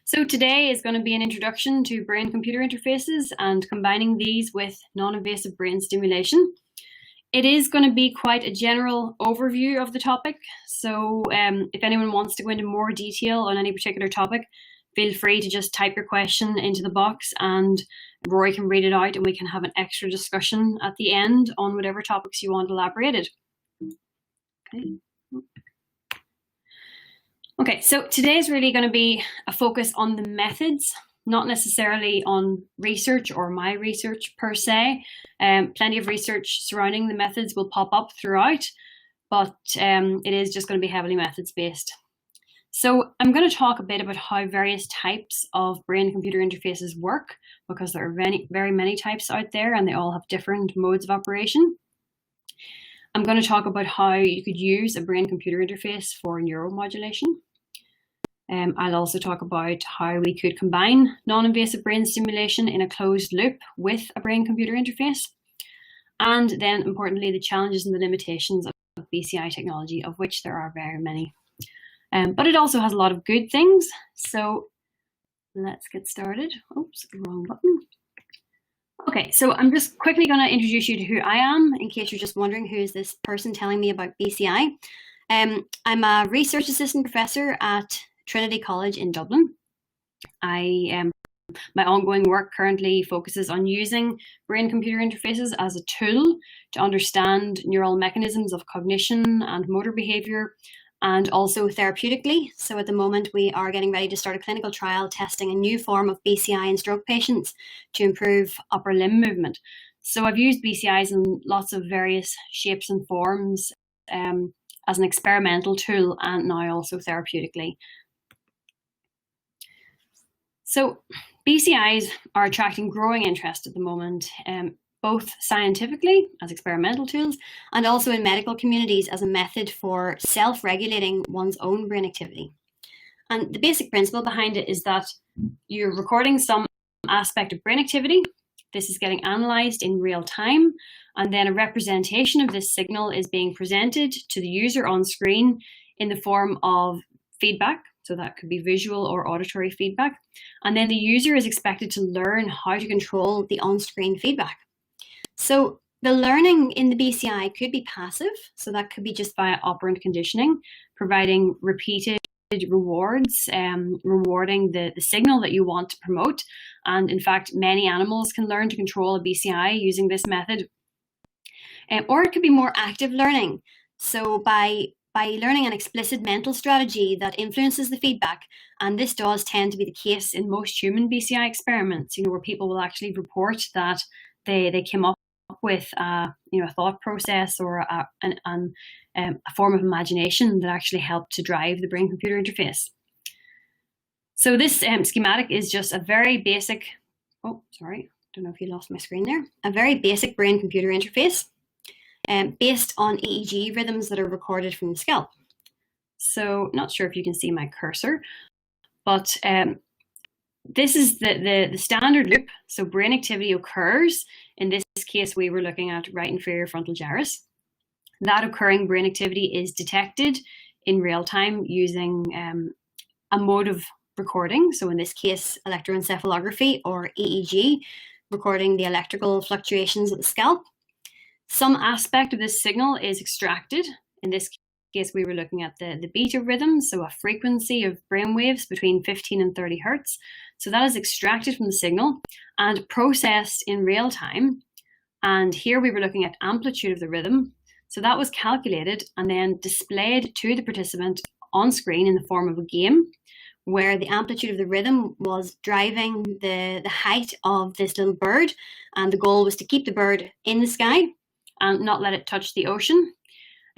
So today is going to be an introduction to brain-computer interfaces and combining these with non-invasive brain stimulation. It is going to be quite a general overview of the topic, so if anyone wants to go into more detail on any particular topic, feel free to just type your question into the box and Rory can read it out and we can have an extra discussion at the end on whatever topics you want elaborated. Okay, so today is really going to be a focus on the methods, not necessarily on research or my research per se. Plenty of research surrounding the methods will pop up throughout, but it is just going to be heavily methods based. So I'm going to talk a bit about how various types of brain-computer interfaces work, because there are very many types out there and they all have different modes of operation. I'm going to talk about how you could use a brain-computer interface for neuromodulation. I'll also talk about how we could combine non-invasive brain stimulation in a closed loop with a brain-computer interface. And then, importantly, the challenges and the limitations of BCI technology, of which there are very many. But it also has a lot of good things. So let's get started. Oops, wrong button. Okay, so I'm just quickly going to introduce you to who I am, in case you're just wondering who is this person telling me about BCI. I'm a research assistant professor at Trinity College in Dublin. My ongoing work currently focuses on using brain-computer interfaces as a tool to understand neural mechanisms of cognition and motor behavior, and also therapeutically. So at the moment we are getting ready to start a clinical trial testing a new form of BCI in stroke patients to improve upper limb movement. So I've used BCIs in lots of various shapes and forms as an experimental tool and now also therapeutically. So BCIs are attracting growing interest at the moment, both scientifically as experimental tools and also in medical communities as a method for self-regulating one's own brain activity. And the basic principle behind it is that you're recording some aspect of brain activity. This is getting analyzed in real time, and then a representation of this signal is being presented to the user on screen in the form of feedback. So that could be visual or auditory feedback. And then the user is expected to learn how to control the on-screen feedback. So the learning in the BCI could be passive. So that could be just via operant conditioning, providing repeated rewards, rewarding the signal that you want to promote. And in fact, many animals can learn to control a BCI using this method. Or it could be more active learning. So by learning an explicit mental strategy that influences the feedback, and this does tend to be the case in most human BCI experiments, where people will actually report that they came up with a thought process or a form of imagination that actually helped to drive the brain-computer interface. So this schematic is just a very basic, oh, sorry, don't know if you lost my screen there, a very basic brain-computer interface based on EEG rhythms that are recorded from the scalp. So not sure if you can see my cursor, but this is the standard loop. So brain activity occurs. In this case, we were looking at right inferior frontal gyrus. That occurring brain activity is detected in real time using a mode of recording. So in this case, electroencephalography or EEG, recording the electrical fluctuations of the scalp. Some aspect of this signal is extracted. In this case, we were looking at the beta rhythm, so a frequency of brain waves between 15 and 30 hertz. So that is extracted from the signal and processed in real time. And here we were looking at amplitude of the rhythm. So that was calculated and then displayed to the participant on screen in the form of a game, where the amplitude of the rhythm was driving the height of this little bird. And the goal was to keep the bird in the sky and not let it touch the ocean.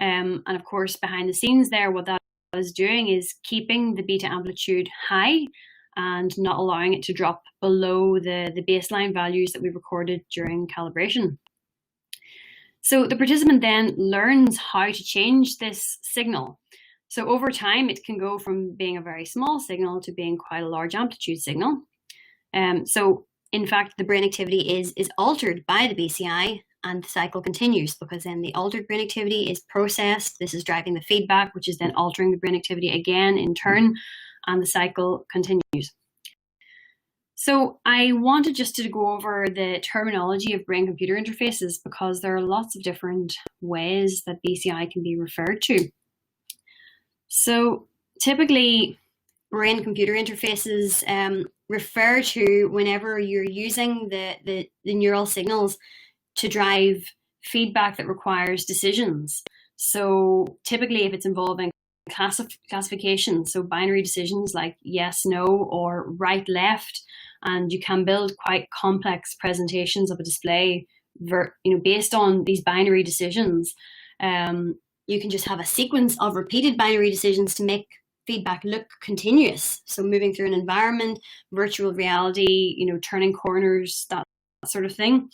And of course, behind the scenes there, what that is doing is keeping the beta amplitude high and not allowing it to drop below the baseline values that we recorded during calibration. So the participant then learns how to change this signal. So over time, it can go from being a very small signal to being quite a large amplitude signal. So in fact, the brain activity is altered by the BCI, and the cycle continues, because then the altered brain activity is processed. This is driving the feedback, which is then altering the brain activity again in turn. and the cycle continues. So I wanted just to go over the terminology of brain-computer interfaces because there are lots of different ways that BCI can be referred to. So typically, brain-computer interfaces refer to whenever you're using the neural signals to drive feedback that requires decisions. So typically, if it's involving classification, so binary decisions like yes, no, or right, left, and you can build quite complex presentations of a display, based on these binary decisions. You can just have a sequence of repeated binary decisions to make feedback look continuous. So moving through an environment, virtual reality, turning corners, that sort of thing.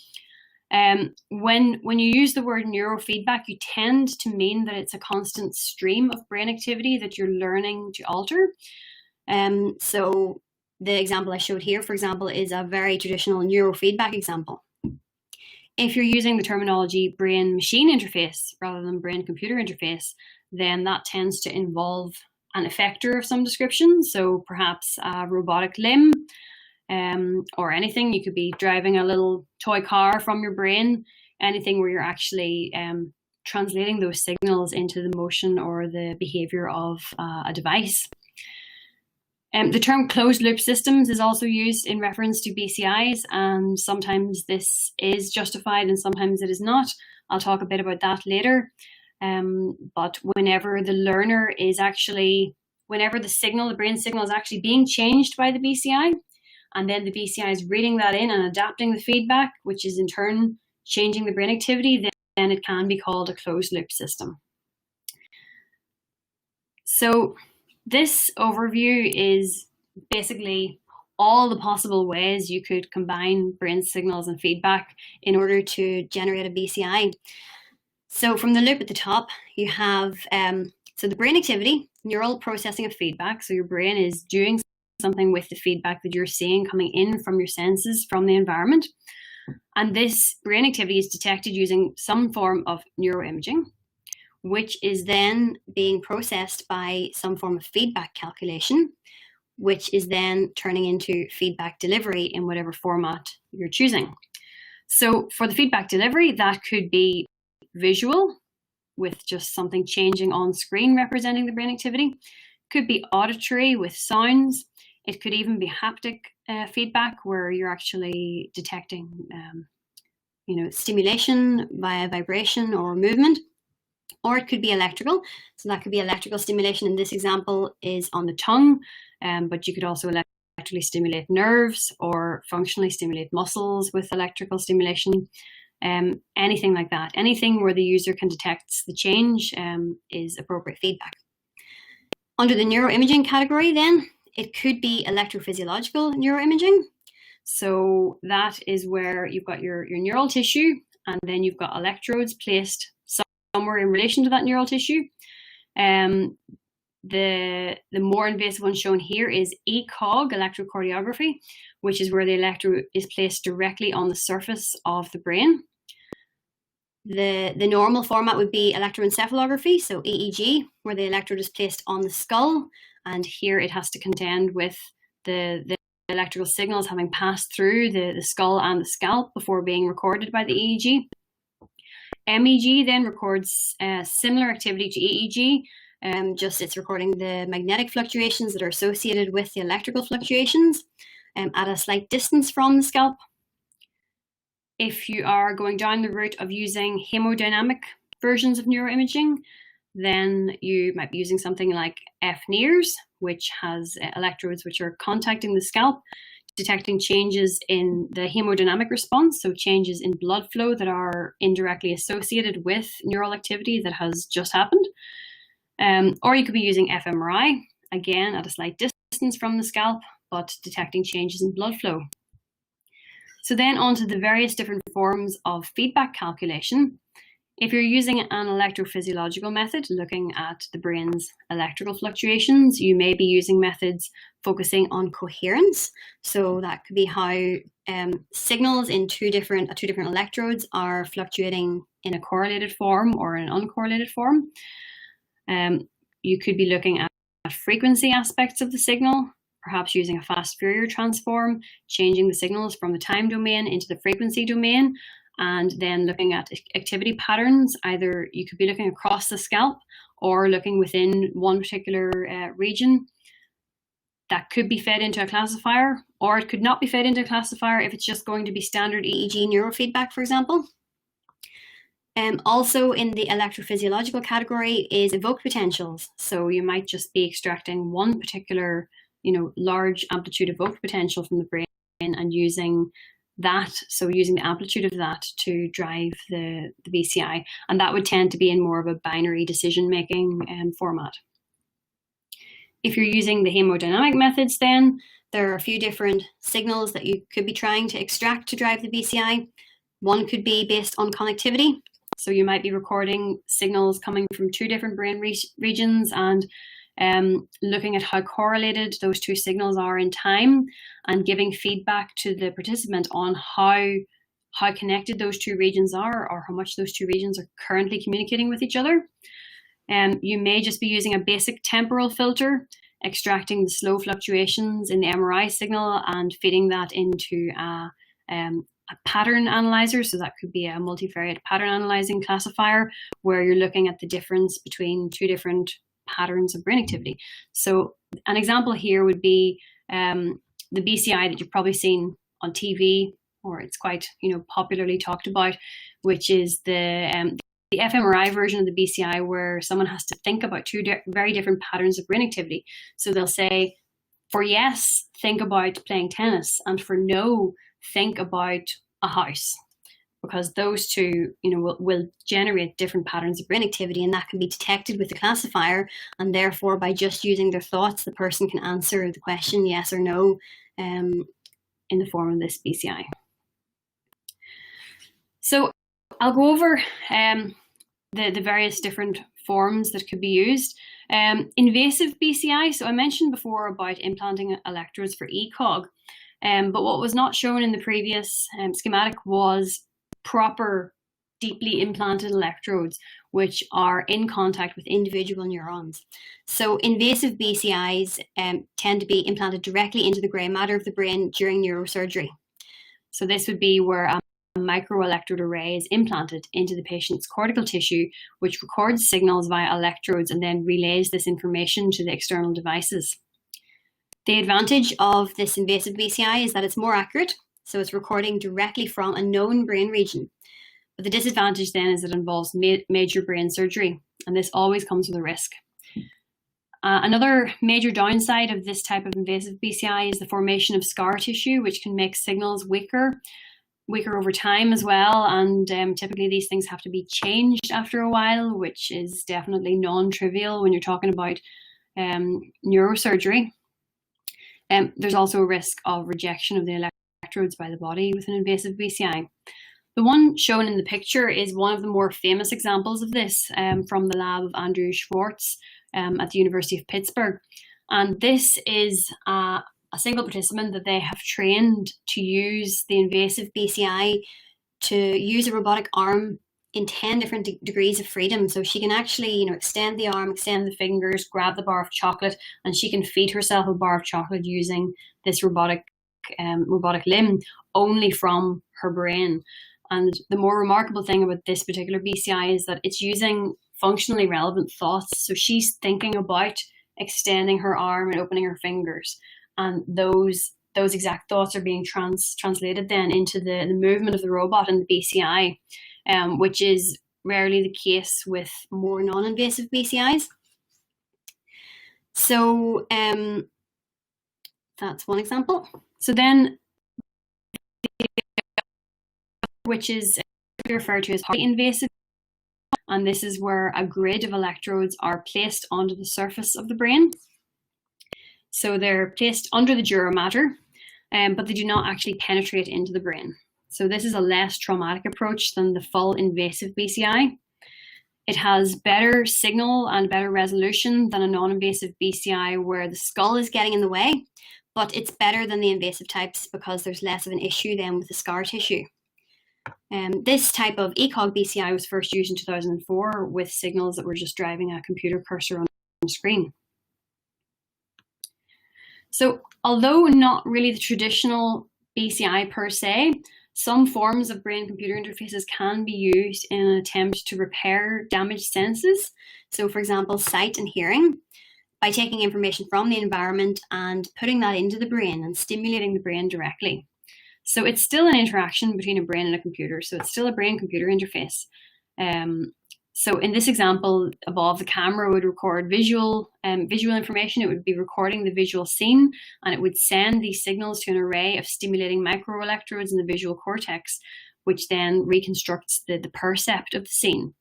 When you use the word neurofeedback, you tend to mean that it's a constant stream of brain activity that you're learning to alter. So the example I showed here, for example, is a very traditional neurofeedback example. If you're using the terminology brain-machine interface rather than brain-computer interface, then that tends to involve an effector of some description. So perhaps a robotic limb, or anything. You could be driving a little toy car from your brain, anything where you're actually translating those signals into the motion or the behavior of a device. The term closed loop systems is also used in reference to BCIs, and sometimes this is justified and sometimes it is not. I'll talk a bit about that later. But whenever the learner is actually, whenever the brain signal is actually being changed by the BCI, and then the BCI is reading that in and adapting the feedback, which is in turn changing the brain activity, then it can be called a closed loop system. So this overview is basically all the possible ways you could combine brain signals and feedback in order to generate a BCI. So from the loop at the top, you have so the brain activity, neural processing of feedback. So your brain is doing something with the feedback that you're seeing coming in from your senses, from the environment. And this brain activity is detected using some form of neuroimaging, which is then being processed by some form of feedback calculation, which is then turning into feedback delivery in whatever format you're choosing. So for the feedback delivery, that could be visual, with just something changing on screen representing the brain activity. Could be auditory with sounds. It could even be haptic feedback, where you're actually detecting stimulation via vibration or movement. Or it could be electrical. So that could be electrical stimulation. In this example is on the tongue, but you could also electrically stimulate nerves or functionally stimulate muscles with electrical stimulation. Anything like that. Anything where the user can detect the change is appropriate feedback. Under the neuroimaging category then, it could be electrophysiological neuroimaging. So that is where you've got your neural tissue, and then you've got electrodes placed somewhere in relation to that neural tissue. The more invasive one shown here is ECOG, electrocardiography, which is where the electrode is placed directly on the surface of the brain. The normal format would be electroencephalography, so EEG, where the electrode is placed on the skull, and here it has to contend with the electrical signals having passed through the skull and the scalp before being recorded by the EEG. MEG then records similar activity to EEG, just it's recording the magnetic fluctuations that are associated with the electrical fluctuations at a slight distance from the scalp. If you are going down the route of using hemodynamic versions of neuroimaging, then you might be using something like FNIRS, which has electrodes which are contacting the scalp, detecting changes in the hemodynamic response, so changes in blood flow that are indirectly associated with neural activity that has just happened. Or you could be using fMRI, again at a slight distance from the scalp, but detecting changes in blood flow. So then on to the various different forms of feedback calculation. If you're using an electrophysiological method looking at the brain's electrical fluctuations, you may be using methods focusing on coherence. So that could be how signals in two different electrodes are fluctuating in a correlated form or an uncorrelated form. You could be looking at frequency aspects of the signal, perhaps using a fast Fourier transform, changing the signals from the time domain into the frequency domain, and then looking at activity patterns. Either you could be looking across the scalp or looking within one particular region. That could be fed into a classifier, or it could not be fed into a classifier if it's just going to be standard EEG neurofeedback, for example. Also in the electrophysiological category is evoked potentials. So you might just be extracting one particular, large amplitude evoked potential from the brain and using that, so using the amplitude of that to drive the BCI, and that would tend to be in more of a binary decision-making format. If you're using the hemodynamic methods, then there are a few different signals that you could be trying to extract to drive the BCI. One could be based on connectivity. So you might be recording signals coming from two different brain regions and looking at how correlated those two signals are in time and giving feedback to the participant on how connected those two regions are, or how much those two regions are currently communicating with each other. You may just be using a basic temporal filter, extracting the slow fluctuations in the MRI signal and feeding that into a pattern analyzer. So that could be a multivariate pattern analyzing classifier, where you're looking at the difference between two different patterns of brain activity. So an example here would be the BCI that you've probably seen on TV, or it's quite popularly talked about, which is the fMRI version of the BCI, where someone has to think about two very different patterns of brain activity. So they'll say, for yes, think about playing tennis, and for no, think about a house, because those two will generate different patterns of brain activity, and that can be detected with the classifier, and therefore by just using their thoughts, the person can answer the question yes or no in the form of this BCI. So I'll go over the various different forms that could be used. Invasive BCI, so I mentioned before about implanting electrodes for ECOG, but what was not shown in the previous schematic was proper deeply implanted electrodes, which are in contact with individual neurons. So invasive BCIs tend to be implanted directly into the grey matter of the brain during neurosurgery. So this would be where a microelectrode array is implanted into the patient's cortical tissue, which records signals via electrodes and then relays this information to the external devices. The advantage of this invasive BCI is that it's more accurate, so it's recording directly from a known brain region. But the disadvantage then is it involves major brain surgery, and this always comes with a risk. Another major downside of this type of invasive BCI is the formation of scar tissue, which can make signals weaker over time as well, and typically these things have to be changed after a while, which is definitely non-trivial when you're talking about neurosurgery. There's also a risk of rejection of the electrodes by the body with an invasive BCI. The one shown in the picture is one of the more famous examples of this from the lab of Andrew Schwartz at the University of Pittsburgh. And this is a single participant that they have trained to use the invasive BCI to use a robotic arm in 10 different degrees of freedom. So she can actually, extend the arm, extend the fingers, grab the bar of chocolate, and she can feed herself a bar of chocolate using this robotic limb only from her brain. And the more remarkable thing about this particular BCI is that it's using functionally relevant thoughts. So she's thinking about extending her arm and opening her fingers. And those exact thoughts are being translated then into the movement of the robot and the BCI, which is rarely the case with more non-invasive BCIs. So that's one example. So then, which is referred to as highly invasive, and this is where a grid of electrodes are placed onto the surface of the brain. So they're placed under the dura mater, but they do not actually penetrate into the brain. So this is a less traumatic approach than the full invasive BCI. It has better signal and better resolution than a non-invasive BCI where the skull is getting in the way, but it's better than the invasive types because there's less of an issue then with the scar tissue. This type of ECOG BCI was first used in 2004 with signals that were just driving a computer cursor on the screen. So although not really the traditional BCI per se, some forms of brain-computer interfaces can be used in an attempt to repair damaged senses. So for example, sight and hearing, by taking information from the environment and putting that into the brain and stimulating the brain directly. So it's still an interaction between a brain and a computer. So it's still a brain-computer interface. So in this example above, the camera would record visual information. It would be recording the visual scene, and it would send these signals to an array of stimulating microelectrodes in the visual cortex, which then reconstructs the percept of the scene.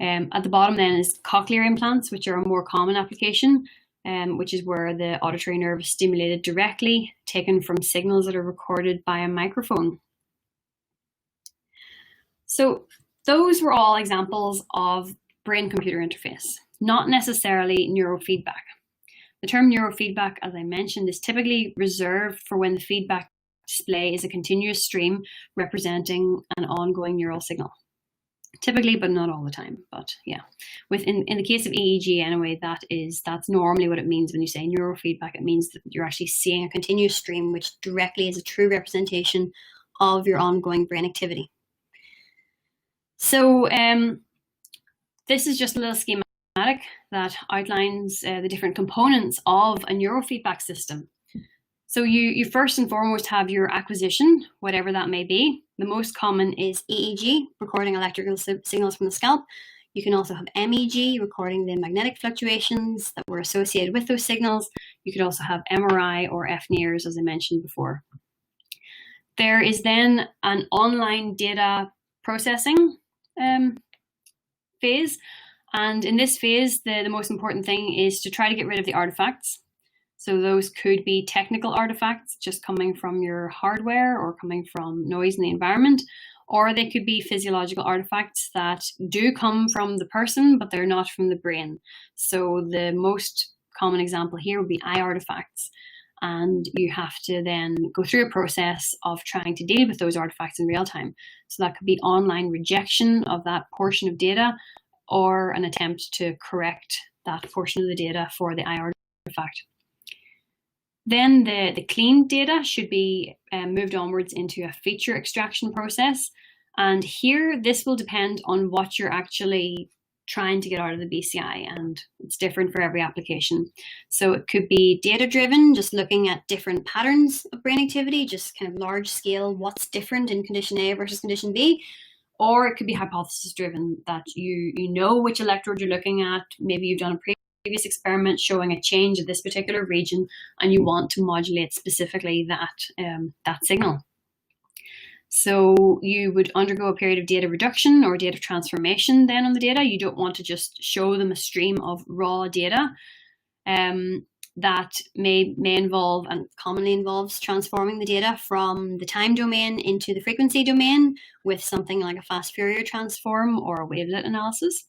At the bottom then is cochlear implants, which are a more common application, which is where the auditory nerve is stimulated directly, taken from signals that are recorded by a microphone. So those were all examples of brain-computer interface, not necessarily neurofeedback. The term neurofeedback, as I mentioned, is typically reserved for when the feedback display is a continuous stream representing an ongoing neural signal. Typically, but not all the time. But yeah, in the case of EEG anyway, that's normally what it means when you say neurofeedback. It means that you're actually seeing a continuous stream, which directly is a true representation of your ongoing brain activity. So this is just a little schematic that outlines the different components of a neurofeedback system. So you first and foremost have your acquisition, whatever that may be. The most common is EEG, recording electrical signals from the scalp. You can also have MEG, recording the magnetic fluctuations that were associated with those signals. You could also have MRI or FNIRS, as I mentioned before. There is then an online data processing phase. And in this phase, the most important thing is to try to get rid of the artifacts. So those could be technical artifacts just coming from your hardware or coming from noise in the environment, or they could be physiological artifacts that do come from the person, but they're not from the brain. So the most common example here would be eye artifacts. And you have to then go through a process of trying to deal with those artifacts in real time. So that could be online rejection of that portion of data, or an attempt to correct that portion of the data for the eye artifact. Then the cleaned data should be moved onwards into a feature extraction process. And here, this will depend on what you're actually trying to get out of the BCI, and it's different for every application. So it could be data-driven, just looking at different patterns of brain activity, just kind of large scale, what's different in condition A versus condition B. Or it could be hypothesis-driven, that you know which electrode you're looking at. Maybe you've done a previous experiment showing a change of this particular region, and you want to modulate specifically that signal. So you would undergo a period of data reduction or data transformation then on the data. You don't want to just show them a stream of raw data. That may involve, and commonly involves, transforming the data from the time domain into the frequency domain with something like a fast Fourier transform or a wavelet analysis.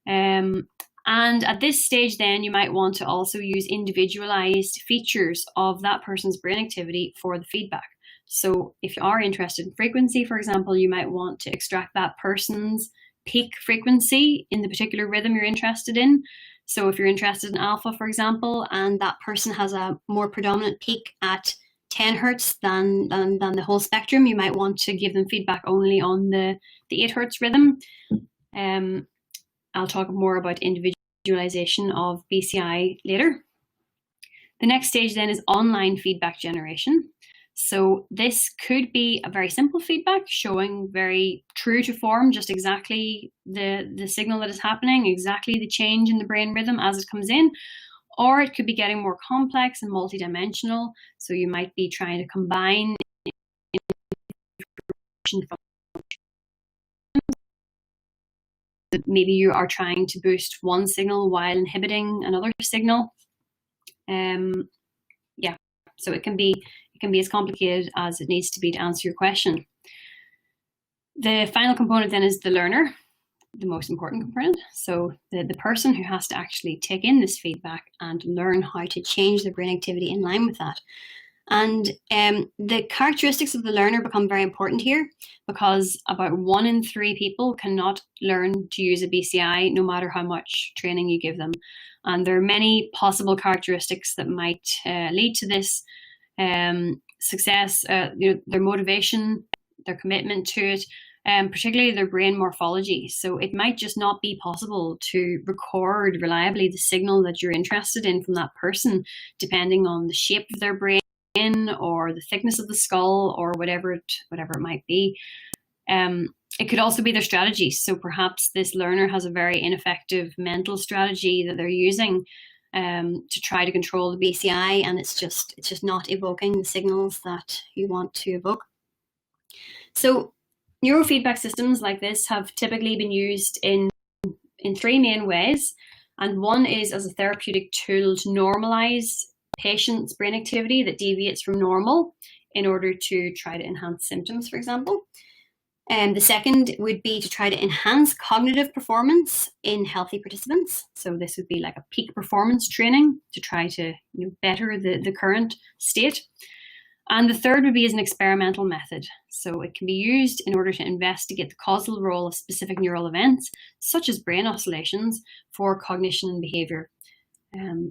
And at this stage then, you might want to also use individualized features of that person's brain activity for the feedback. So if you are interested in frequency, for example, you might want to extract that person's peak frequency in the particular rhythm you're interested in. So if you're interested in alpha, for example, and that person has a more predominant peak at 10 hertz than the whole spectrum, you might want to give them feedback only on the 8 hertz rhythm. I'll talk more about individualization of BCI later. The next stage then is online feedback generation. So this could be a very simple feedback showing very true to form, just exactly the signal that is happening, exactly the change in the brain rhythm as it comes in. Or it could be getting more complex and multidimensional. So you might be trying to combine information from maybe you are trying to boost one signal while inhibiting another signal. Yeah, so it can be as complicated as it needs to be to answer your question. The final component then is the learner, the most important component. So the person who has to actually take in this feedback and learn how to change their brain activity in line with that. And the characteristics of the learner become very important here, because about 1 in 3 people cannot learn to use a BCI no matter how much training you give them. And there are many possible characteristics that might lead to this success, their motivation, their commitment to it, particularly their brain morphology. So it might just not be possible to record reliably the signal that you're interested in from that person, depending on the shape of their brain or the thickness of the skull or whatever it might be. It could also be their strategy. So perhaps this learner has a very ineffective mental strategy that they're using to try to control the BCI, and it's just not evoking the signals that you want to evoke. So neurofeedback systems like this have typically been used in 3 main ways, and one is as a therapeutic tool to normalize patient's brain activity that deviates from normal in order to try to enhance symptoms, for example. The second would be to try to enhance cognitive performance in healthy participants. So this would be like a peak performance training to try to better the current state. And the third would be as an experimental method. So it can be used in order to investigate the causal role of specific neural events, such as brain oscillations, for cognition and behavior.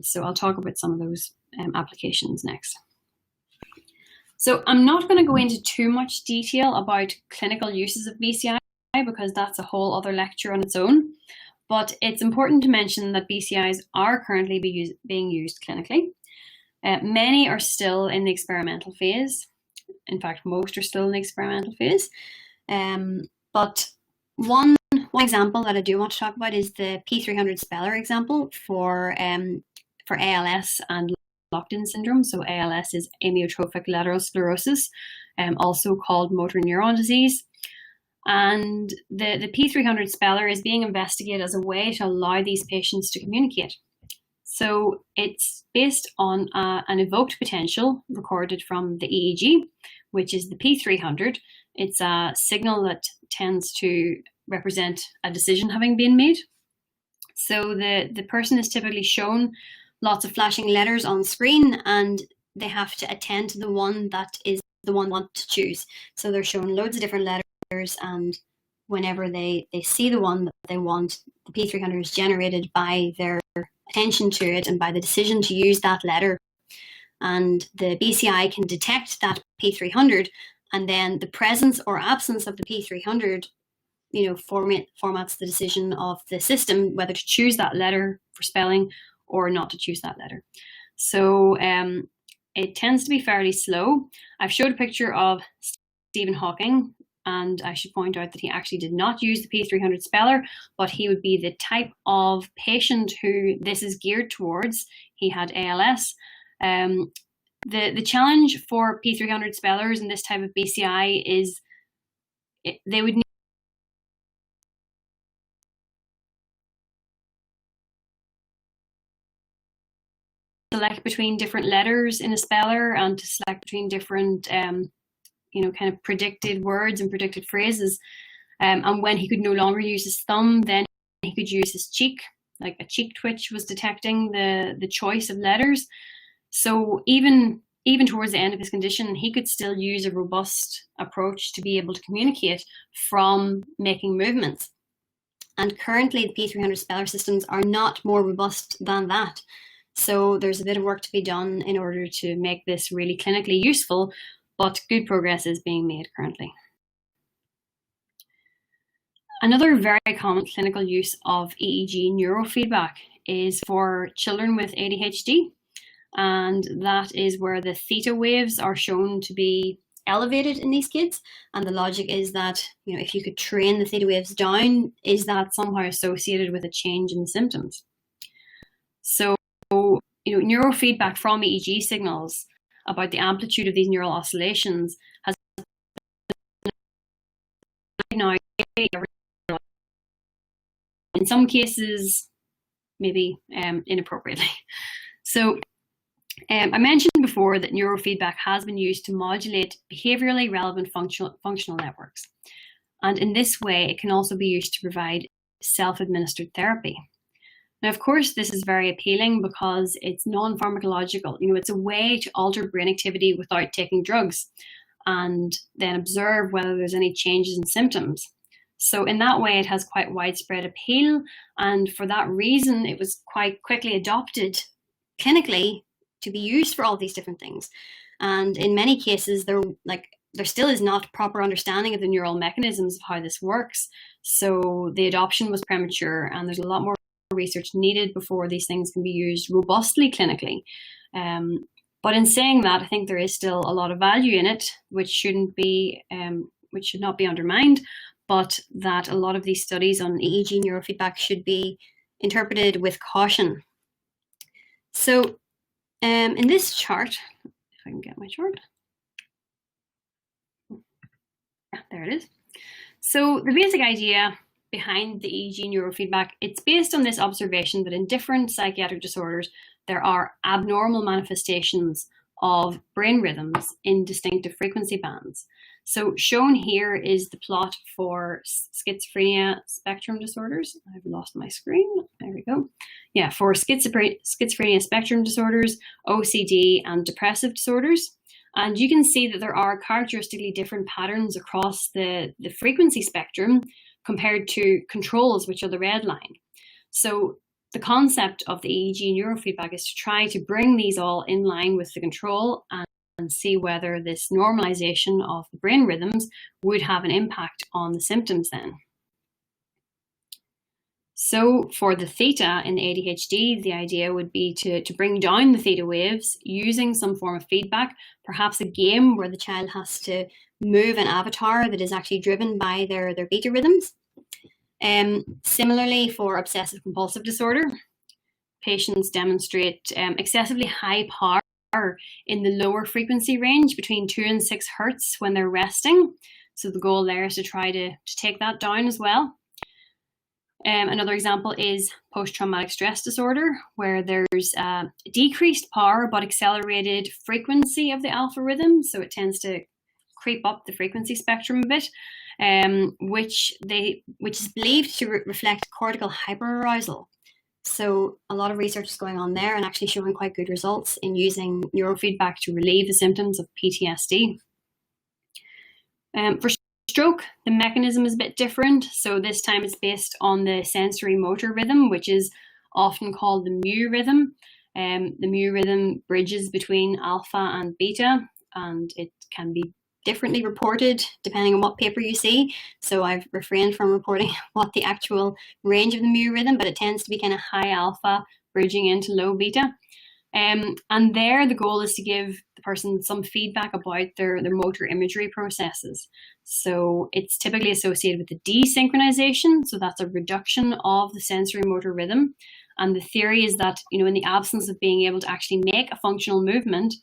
So I'll talk about some of those applications next. So I'm not going to go into too much detail about clinical uses of BCI because that's a whole other lecture on its own, but it's important to mention that BCIs are currently being used clinically. Many are still in the experimental phase. In fact, most are still in the experimental phase. But one example that I do want to talk about is the P300 speller example for ALS and locked-in syndrome. So ALS is amyotrophic lateral sclerosis, also called motor neuron disease. And the P300 speller is being investigated as a way to allow these patients to communicate. So it's based on an evoked potential recorded from the EEG, which is the P300. It's a signal that tends to represent a decision having been made. So the person is typically shown lots of flashing letters on screen, and they have to attend to the one that is the one they want to choose. So they're shown loads of different letters, and whenever they see the one that they want, the P300 is generated by their attention to it and by the decision to use that letter. And the BCI can detect that P300, and then the presence or absence of the P300 formats the decision of the system whether to choose that letter for spelling or not to choose that letter. So it tends to be fairly slow. I've showed a picture of Stephen Hawking, and I should point out that he actually did not use the P300 speller, but he would be the type of patient who this is geared towards. He had ALS. The challenge for P300 spellers in this type of BCI is they would need to select between different letters in a speller and to select between different kind of predicted words and predicted phrases. And when he could no longer use his thumb, then he could use his cheek, like a cheek twitch was detecting the choice of letters. So even towards the end of his condition, he could still use a robust approach to be able to communicate from making movements. And currently the P300 speller systems are not more robust than that. So there's a bit of work to be done in order to make this really clinically useful, but good progress is being made currently. Another very common clinical use of EEG neurofeedback is for children with ADHD. And that is where the theta waves are shown to be elevated in these kids. And the logic is that, if you could train the theta waves down, is that somehow associated with a change in symptoms? So, neurofeedback from EEG signals about the amplitude of these neural oscillations has now, in some cases, maybe inappropriately. So I mentioned before that neurofeedback has been used to modulate behaviorally relevant functional networks. And in this way, it can also be used to provide self-administered therapy. Now, of course, this is very appealing because it's non-pharmacological. It's a way to alter brain activity without taking drugs and then observe whether there's any changes in symptoms. So in that way, it has quite widespread appeal. And for that reason, it was quite quickly adopted clinically to be used for all these different things. And in many cases, there still is not proper understanding of the neural mechanisms of how this works. So the adoption was premature, and there's a lot more research needed before these things can be used robustly clinically. But in saying that, I think there is still a lot of value in it, which should not be undermined, but that a lot of these studies on EEG neurofeedback should be interpreted with caution. So in this chart, if I can get my chart. There it is. So the basic idea behind the EEG neurofeedback, it's based on this observation that in different psychiatric disorders, there are abnormal manifestations of brain rhythms in distinctive frequency bands. So shown here is the plot for schizophrenia spectrum disorders. I've lost my screen. There we go. Yeah, for schizophrenia spectrum disorders, OCD, and depressive disorders. And you can see that there are characteristically different patterns across the frequency spectrum compared to controls, which are the red line. So the concept of the EEG neurofeedback is to try to bring these all in line with the control and see whether this normalization of the brain rhythms would have an impact on the symptoms then. So for the theta in the ADHD, the idea would be to bring down the theta waves using some form of feedback, perhaps a game where the child has to move an avatar that is actually driven by their beta rhythms. Similarly, for obsessive compulsive disorder, patients demonstrate excessively high power in the lower frequency range between 2 and 6 hertz when they're resting. So the goal there is to try to take that down as well. Another example is post-traumatic stress disorder, where there's decreased power but accelerated frequency of the alpha rhythm. So it tends to creep up the frequency spectrum a bit, which is believed to reflect cortical hyperarousal. So a lot of research is going on there and actually showing quite good results in using neurofeedback to relieve the symptoms of PTSD. For stroke, the mechanism is a bit different. So this time it's based on the sensory motor rhythm, which is often called the mu rhythm. The mu rhythm bridges between alpha and beta, and it can be differently reported depending on what paper you see. So I've refrained from reporting what the actual range of the mu rhythm, but it tends to be kind of high alpha bridging into low beta. And there the goal is to give the person some feedback about their motor imagery processes. So it's typically associated with the desynchronization. So that's a reduction of the sensory motor rhythm. And the theory is that, in the absence of being able to actually make a functional movement,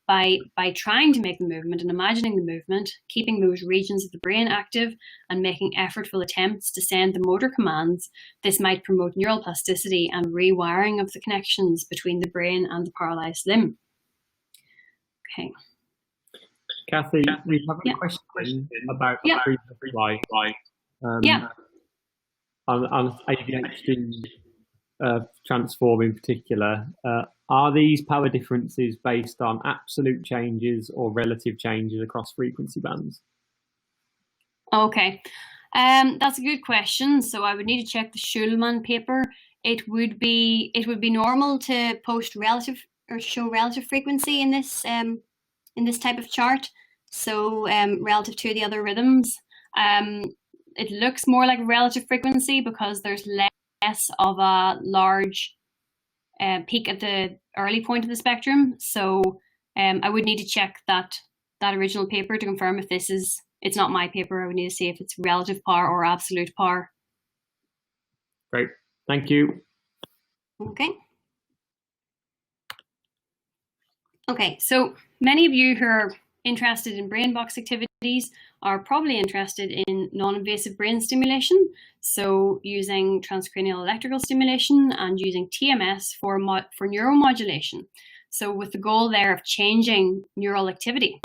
by trying to make the movement and imagining the movement, keeping those regions of the brain active and making effortful attempts to send the motor commands, this might promote neural plasticity and rewiring of the connections between the brain and the paralyzed limb. Okay. Kathy, we have a question about Bci on ADHD transform in particular. Are these power differences based on absolute changes or relative changes across frequency bands? Okay, that's a good question. So I would need to check the Schulman paper. It would be normal to post relative or show relative frequency in this type of chart. So relative to the other rhythms, it looks more like relative frequency because there's less of a large peak at the early point of the spectrum. So I would need to check that original paper to confirm if it's not my paper. I would need to see if it's relative power or absolute power. Great, thank you. Okay, so many of you who are interested in Brainbox activities are probably interested in non-invasive brain stimulation, so using transcranial electrical stimulation and using TMS for neuromodulation, so with the goal there of changing neural activity.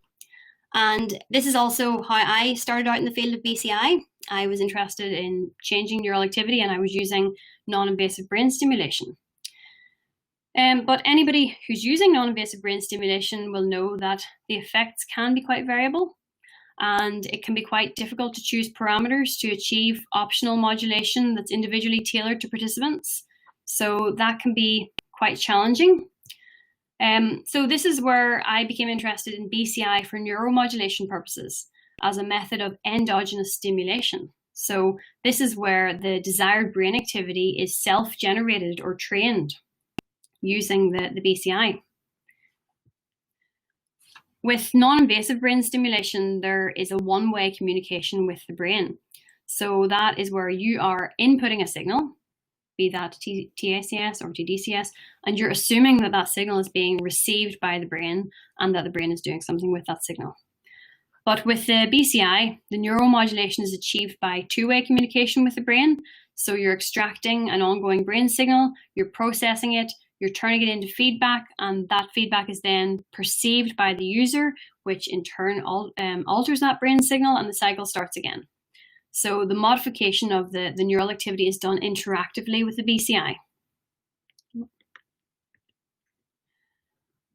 And this is also how I started out in the field of BCI, I was interested in changing neural activity, and I was using non-invasive brain stimulation. But anybody who's using non-invasive brain stimulation will know that the effects can be quite variable, and it can be quite difficult to choose parameters to achieve optimal modulation that's individually tailored to participants. So that can be quite challenging. So this is where I became interested in BCI for neuromodulation purposes as a method of endogenous stimulation. So this is where the desired brain activity is self-generated or trained using the BCI. With non-invasive brain stimulation, there is a one-way communication with the brain. So that is where you are inputting a signal, be that TACS or TDCS, and you're assuming that that signal is being received by the brain and that the brain is doing something with that signal. But with the BCI, the neuromodulation is achieved by two-way communication with the brain. So you're extracting an ongoing brain signal, you're processing it, you're turning it into feedback, and that feedback is then perceived by the user, which in turn alters that brain signal, and the cycle starts again. So the modification of the neural activity is done interactively with the BCI.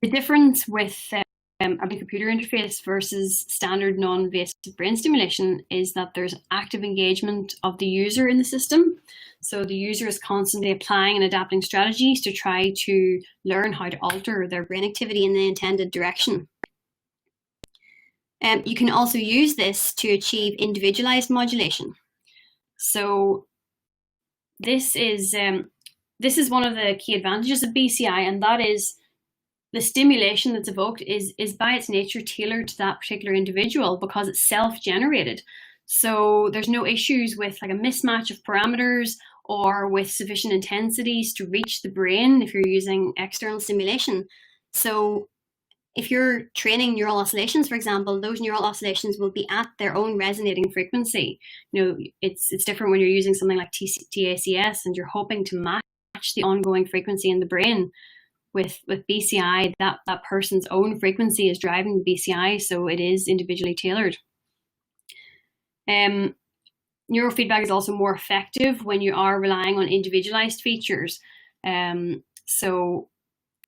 The difference with a computer interface versus standard non-invasive brain stimulation is that there's active engagement of the user in the system. So the user is constantly applying and adapting strategies to try to learn how to alter their brain activity in the intended direction. You can also use this to achieve individualized modulation. So this is one of the key advantages of BCI, and that is the stimulation that's evoked is by its nature tailored to that particular individual because it's self-generated. So there's no issues with like a mismatch of parameters or with sufficient intensities to reach the brain if you're using external stimulation. So if you're training neural oscillations, for example, those neural oscillations will be at their own resonating frequency. You know, it's different when you're using something like TACS and you're hoping to match the ongoing frequency in the brain. With BCI, that person's own frequency is driving the BCI, so it is individually tailored. Neurofeedback is also more effective when you are relying on individualized features. So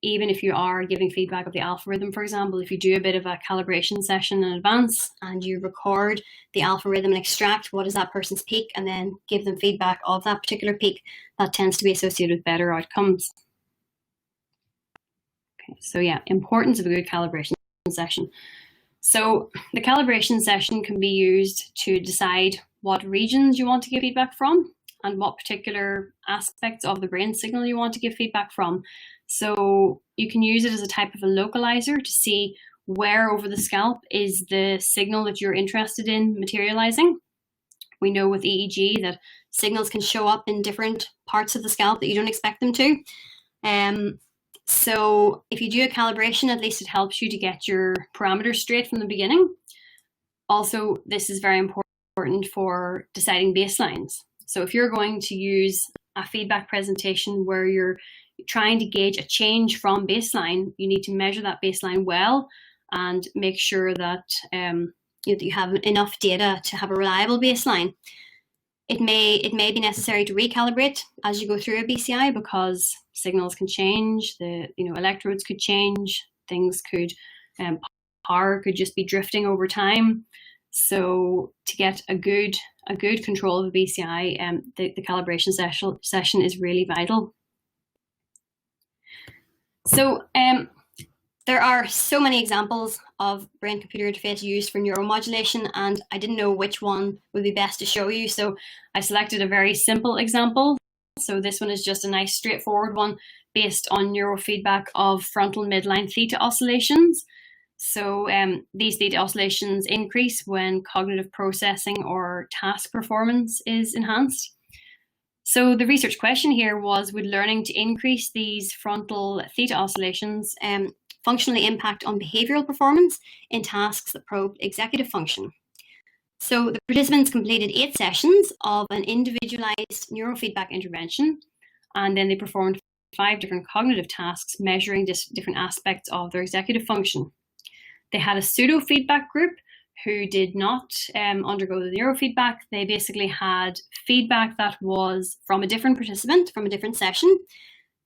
even if you are giving feedback of the algorithm, for example, if you do a bit of a calibration session in advance and you record the algorithm and extract what is that person's peak and then give them feedback of that particular peak, that tends to be associated with better outcomes. Okay, so yeah, importance of a good calibration session. So the calibration session can be used to decide what regions you want to give feedback from and what particular aspects of the brain signal you want to give feedback from. So you can use it as a type of a localizer to see where over the scalp is the signal that you're interested in materializing. We know with EEG that signals can show up in different parts of the scalp that you don't expect them to. So if you do a calibration, at least it helps you to get your parameters straight from the beginning. Also, this is very important for deciding baselines. So if you're going to use a feedback presentation where you're trying to gauge a change from baseline, you need to measure that baseline well and make sure that you have enough data to have a reliable baseline. It may be necessary to recalibrate as you go through a BCI because signals can change, the electrodes could change, things could, power could just be drifting over time. So to get a good control of a BCI, the calibration session is really vital. So there are so many examples of brain-computer interface used for neuromodulation, and I didn't know which one would be best to show you, so I selected a very simple example. So this one is just a nice straightforward one based on neurofeedback of frontal midline theta oscillations. So these theta oscillations increase when cognitive processing or task performance is enhanced. So the research question here was, would learning to increase these frontal theta oscillations functionally impact on behavioral performance in tasks that probe executive function? So the participants completed 8 sessions of an individualized neurofeedback intervention, and then they performed 5 different cognitive tasks measuring different aspects of their executive function. They had a pseudo feedback group who did not undergo the neurofeedback, they basically had feedback that was from a different participant, from a different session,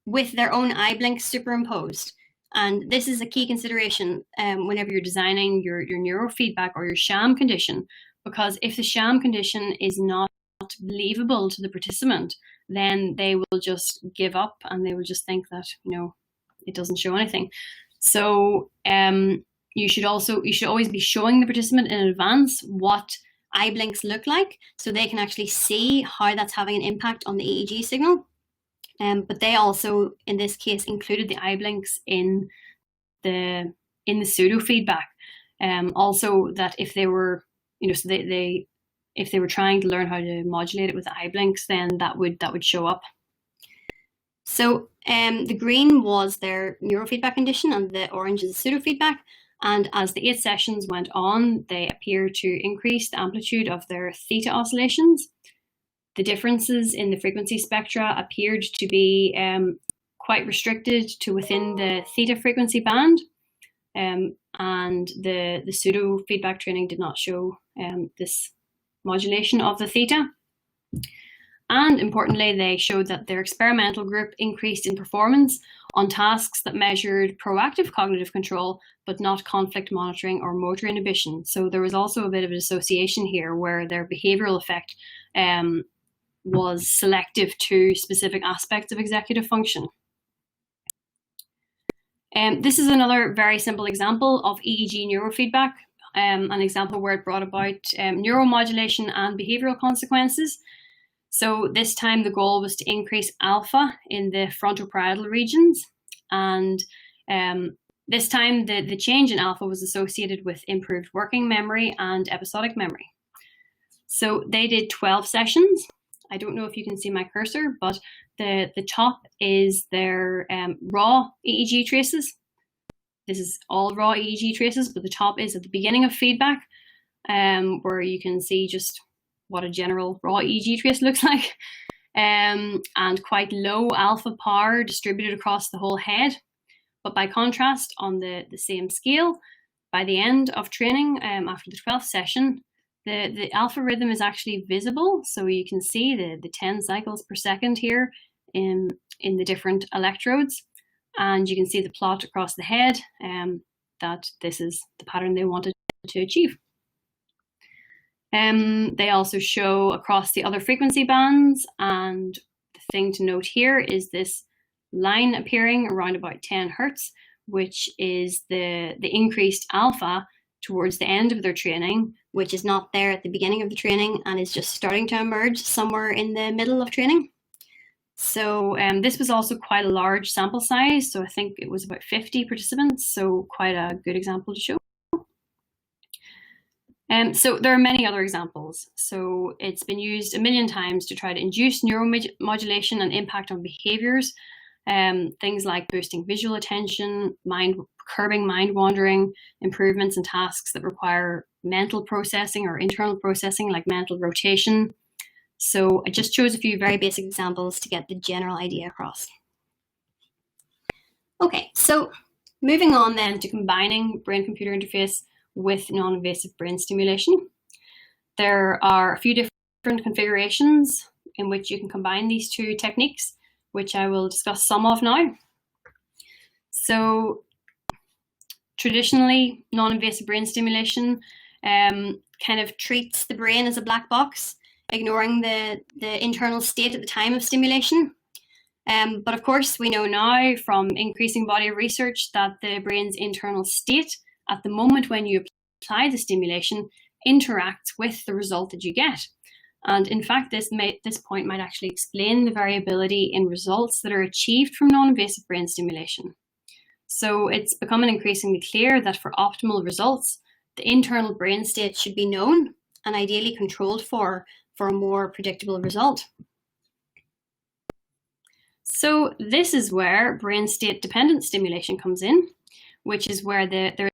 with their own eye blinks superimposed. And this is a key consideration whenever you're designing your neurofeedback or your sham condition, because if the sham condition is not believable to the participant, then they will just give up and they will just think that, you know, it doesn't show anything. So you should always be showing the participant in advance what eye blinks look like, so they can actually see how that's having an impact on the EEG signal. But they also, in this case, included the eye blinks in the pseudo feedback. Also, that if they were, you know, so if they were trying to learn how to modulate it with the eye blinks, then that would show up. So the green was their neurofeedback condition, and the orange is the pseudo feedback. And as the 8 sessions went on, they appear to increase the amplitude of their theta oscillations. The differences in the frequency spectra appeared to be quite restricted to within the theta frequency band, and the pseudo feedback training did not show this modulation of the theta. And importantly, they showed that their experimental group increased in performance on tasks that measured proactive cognitive control, but not conflict monitoring or motor inhibition. So there was also a bit of a dissociation here where their behavioral effect was selective to specific aspects of executive function. This is another very simple example of EEG neurofeedback, an example where it brought about neuromodulation and behavioral consequences. So this time the goal was to increase alpha in the frontoparietal regions, and this time the change in alpha was associated with improved working memory and episodic memory. So they did 12 sessions. I don't know if you can see my cursor, but the top is their raw EEG traces. This is all raw EEG traces, but the top is at the beginning of feedback, where you can see just what a general raw EEG trace looks like, and quite low alpha power distributed across the whole head. But by contrast, on the same scale, by the end of training, after the 12th session, the alpha rhythm is actually visible. So you can see the 10 cycles per second here in the different electrodes. And you can see the plot across the head, that this is the pattern they wanted to achieve. They also show across the other frequency bands, and the thing to note here is this line appearing around about 10 hertz, which is the increased alpha towards the end of their training, which is not there at the beginning of the training and is just starting to emerge somewhere in the middle of training. So this was also quite a large sample size, so I think it was about 50 participants, so quite a good example to show. So there are many other examples. So it's been used a million times to try to induce neuromodulation and impact on behaviors. Things like boosting visual attention, curbing mind wandering, improvements in tasks that require mental processing or internal processing like mental rotation. So I just chose a few very basic examples to get the general idea across. Okay, so moving on then to combining brain-computer interface with non-invasive brain stimulation. There are a few different configurations in which you can combine these two techniques, which I will discuss some of now. So traditionally, non-invasive brain stimulation kind of treats the brain as a black box, ignoring the internal state at the time of stimulation. But of course, we know now from increasing body of research that the brain's internal state at the moment when you apply the stimulation interacts with the result that you get. And in fact, this point might actually explain the variability in results that are achieved from non-invasive brain stimulation. So it's becoming increasingly clear that for optimal results, the internal brain state should be known and ideally controlled for a more predictable result. So this is where brain state dependent stimulation comes in, which is where there is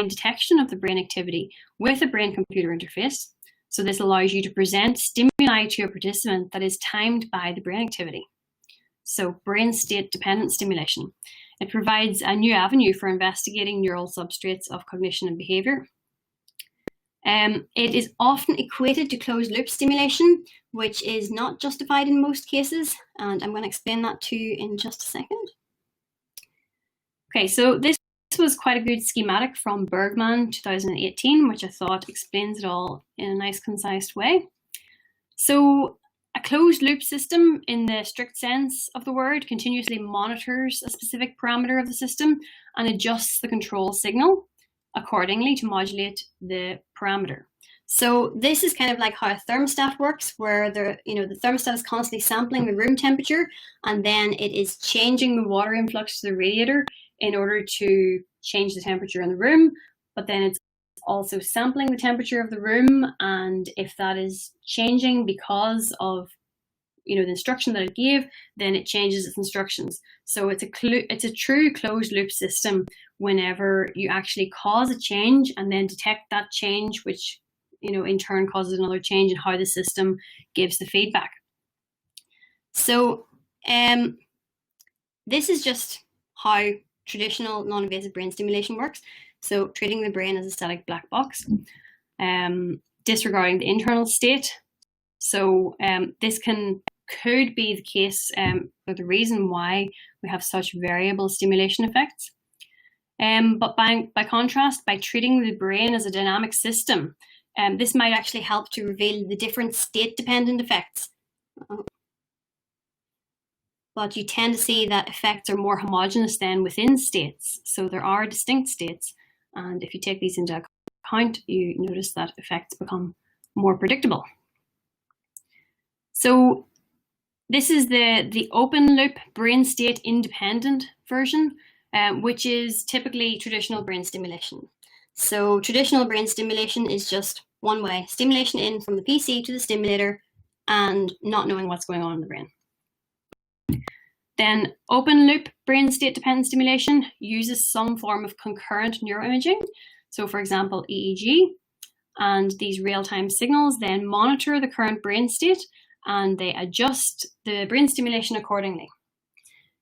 detection of the brain activity with a brain-computer interface. So this allows you to present stimuli to a participant that is timed by the brain activity. So brain state dependent stimulation. It provides a new avenue for investigating neural substrates of cognition and behavior. It is often equated to closed loop stimulation, which is not justified in most cases, and I'm going to explain that to you in just a second. Okay, so this was quite a good schematic from Bergman 2018, which I thought explains it all in a nice, concise way. So a closed loop system, in the strict sense of the word, continuously monitors a specific parameter of the system and adjusts the control signal accordingly to modulate the parameter. So this is kind of like how a thermostat works, where the thermostat is constantly sampling the room temperature, and then it is changing the water influx to the radiator in order to change the temperature in the room, but then it's also sampling the temperature of the room, and if that is changing because of the instruction that it gave, then it changes its instructions. So it's a true closed loop system whenever you actually cause a change and then detect that change, which in turn causes another change in how the system gives the feedback. So this is just how traditional non-invasive brain stimulation works. So treating the brain as a static black box, disregarding the internal state. So this could be the case for the reason why we have such variable stimulation effects. But by contrast, by treating the brain as a dynamic system, this might actually help to reveal the different state-dependent effects. But you tend to see that effects are more homogeneous than within states. So there are distinct states, and if you take these into account, you notice that effects become more predictable. So this is the open loop brain state independent version, which is typically traditional brain stimulation. So traditional brain stimulation is just one way, stimulation in from the PC to the stimulator and not knowing what's going on in the brain. Then open loop brain state dependent stimulation uses some form of concurrent neuroimaging. So for example, EEG, and these real-time signals then monitor the current brain state and they adjust the brain stimulation accordingly.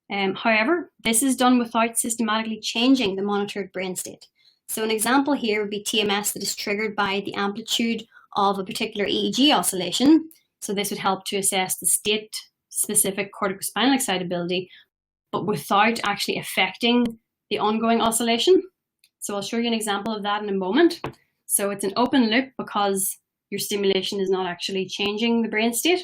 However, this is done without systematically changing the monitored brain state. So an example here would be TMS that is triggered by the amplitude of a particular EEG oscillation. So this would help to assess the state-specific corticospinal excitability, but without actually affecting the ongoing oscillation. So I'll show you an example of that in a moment. So it's an open loop because your stimulation is not actually changing the brain state.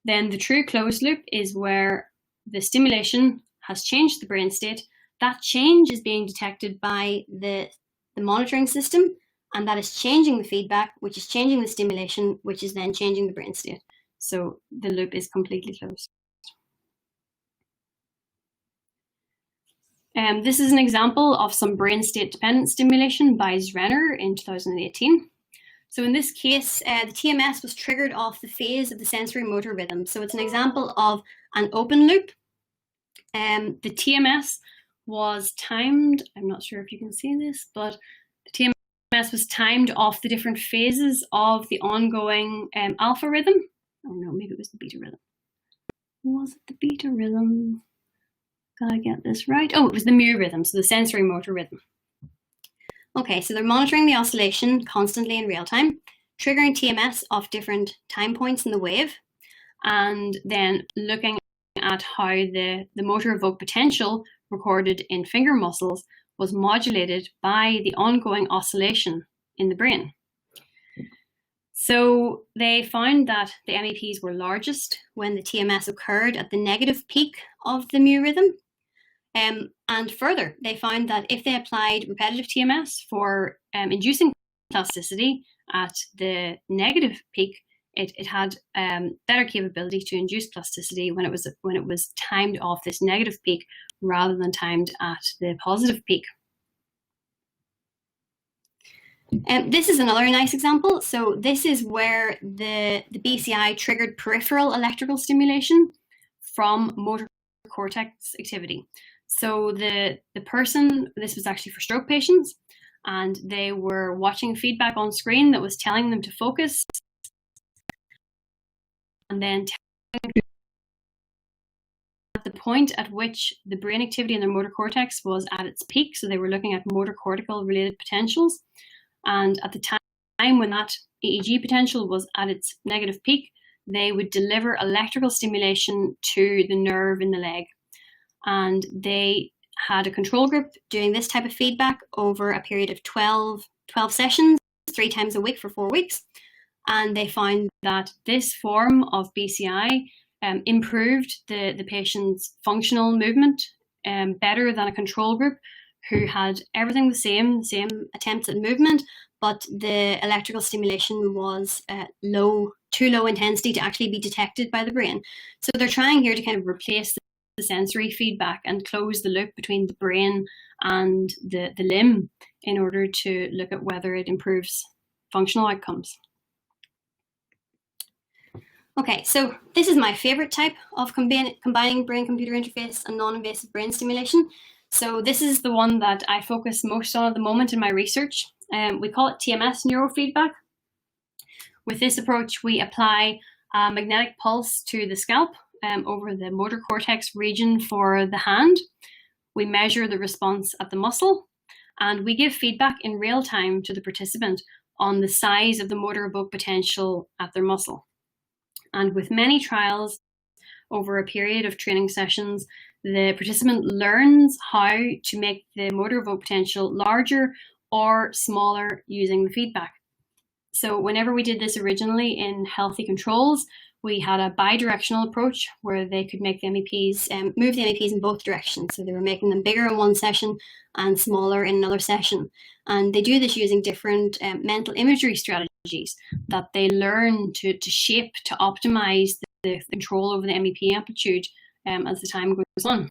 Then the true closed loop is where the stimulation has changed the brain state. That change is being detected by the monitoring system, and that is changing the feedback, which is changing the stimulation, which is then changing the brain state. So the loop is completely closed. This is an example of some brain state dependent stimulation by Zrenner in 2018. So in this case, the TMS was triggered off the phase of the sensory motor rhythm. So it's an example of an open loop. The TMS was timed, I'm not sure if you can see this, but the TMS was timed off the different phases of the ongoing alpha rhythm. Oh no, maybe it was the beta rhythm. Was it the beta rhythm? Gotta get this right. Oh, it was the mu rhythm, so the sensory motor rhythm. Okay, so they're monitoring the oscillation constantly in real time, triggering TMS off different time points in the wave, and then looking at how the motor evoked potential recorded in finger muscles was modulated by the ongoing oscillation in the brain. So they found that the MEPs were largest when the TMS occurred at the negative peak of the mu rhythm. And further, they found that if they applied repetitive TMS for inducing plasticity at the negative peak, it had better capability to induce plasticity when it was timed off this negative peak rather than timed at the positive peak. This is another nice example. So this is where the BCI triggered peripheral electrical stimulation from motor cortex activity. So the person, this was actually for stroke patients, and they were watching feedback on screen that was telling them to focus, and then at the point at which the brain activity in their motor cortex was at its peak. So they were looking at motor cortical related potentials, and at the time when that EEG potential was at its negative peak, they would deliver electrical stimulation to the nerve in the leg. And they had a control group doing this type of feedback over a period of 12 sessions, 3 times a week for 4 weeks. And they found that this form of BCI improved the patient's functional movement better than a control group who had everything the same attempts at movement, but the electrical stimulation was too low intensity to actually be detected by the brain. So they're trying here to kind of replace the sensory feedback and close the loop between the brain and the limb in order to look at whether it improves functional outcomes. Okay, so this is my favorite type of combining brain-computer interface and non-invasive brain stimulation. So this is the one that I focus most on at the moment in my research. We call it Tms Neurofeedback. With this approach, we apply a magnetic pulse to the scalp over the motor cortex region for the hand. We measure the response at the muscle, and we give feedback in real time to the participant on the size of the motor evoked potential at their muscle. And with many trials over a period of training sessions, the participant learns how to make the motor evoked potential larger or smaller using the feedback. So whenever we did this originally in healthy controls, we had a bidirectional approach where they could make the MEPs, move the MEPs in both directions. So they were making them bigger in one session and smaller in another session. And they do this using different mental imagery strategies that they learn to shape to optimize the control over the MEP amplitude as the time goes on.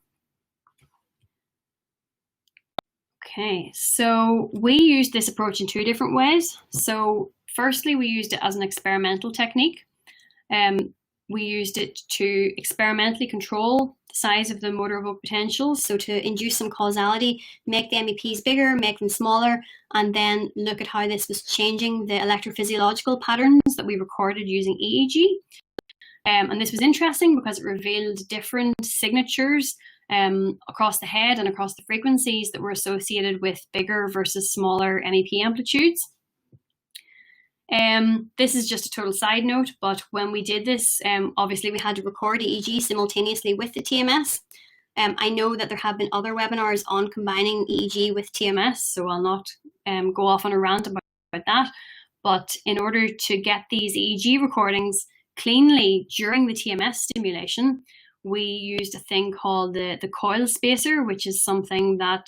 Okay, so we used this approach in 2 different ways. So firstly, we used it as an experimental technique. We used it to experimentally control the size of the motor evoked potentials, so to induce some causality, make the MEPs bigger, make them smaller, and then look at how this was changing the electrophysiological patterns that we recorded using EEG. And this was interesting because it revealed different signatures across the head and across the frequencies that were associated with bigger versus smaller MEP amplitudes. This is just a total side note, but when we did this, obviously we had to record EEG simultaneously with the TMS. I know that there have been other webinars on combining EEG with TMS, so I'll not go off on a rant about that. But in order to get these EEG recordings cleanly during the TMS stimulation, we used a thing called the Coil Spacer, which is something that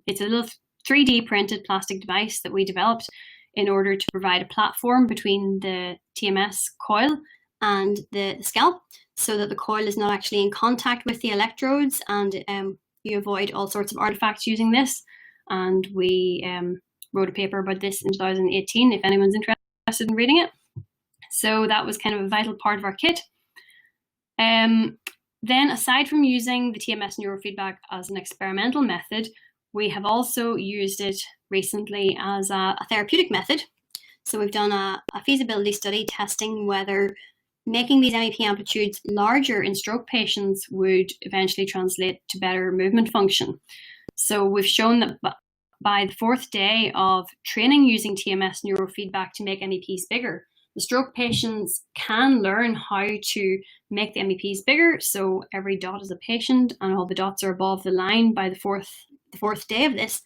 it's a little 3D printed plastic device that we developed in order to provide a platform between the TMS coil and the scalp so that the coil is not actually in contact with the electrodes, and you avoid all sorts of artifacts using this. And we wrote a paper about this in 2018 if anyone's interested in reading it. So that was kind of a vital part of our kit. Then aside from using the TMS neurofeedback as an experimental method, we have also used it recently as a therapeutic method. So we've done a feasibility study testing whether making these MEP amplitudes larger in stroke patients would eventually translate to better movement function. So we've shown that by the 4th day of training using TMS neurofeedback to make MEPs bigger, the stroke patients can learn how to make the MEPs bigger. So every dot is a patient and all the dots are above the line by the fourth day of this.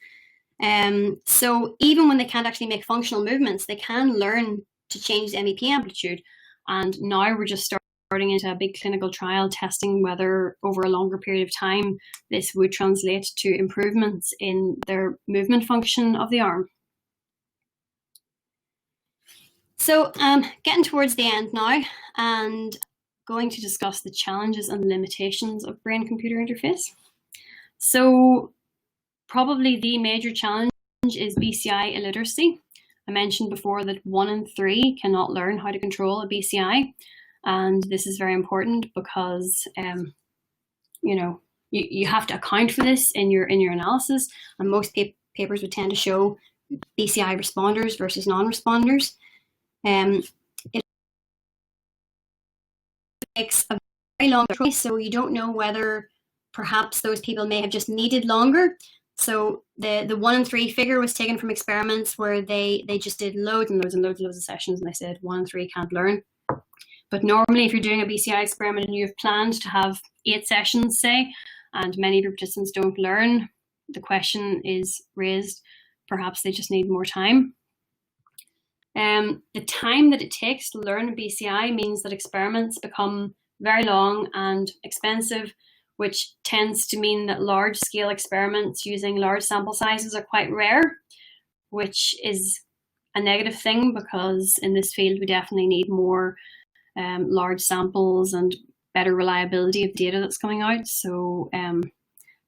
So even when they can't actually make functional movements, they can learn to change the MEP amplitude. And now we're just starting into a big clinical trial testing whether over a longer period of time this would translate to improvements in their movement function of the arm. So getting towards the end now and going to discuss the challenges and limitations of brain-computer interface. So probably the major challenge is BCI illiteracy. I mentioned before that 1 in 3 cannot learn how to control a BCI, and this is very important because you have to account for this in your analysis, and most papers would tend to show BCI responders versus non-responders. It takes a very long choice, so you don't know whether perhaps those people may have just needed longer, So the 1 in 3 figure was taken from experiments where they just did loads and loads and loads and loads of sessions, and they said 1 in 3 can't learn. But normally, if you're doing a BCI experiment and you've planned to have 8 sessions, say, and many of your participants don't learn, the question is raised, perhaps they just need more time. The time that it takes to learn a BCI means that experiments become very long and expensive, which tends to mean that large-scale experiments using large sample sizes are quite rare, which is a negative thing because in this field we definitely need more large samples and better reliability of data that's coming out. So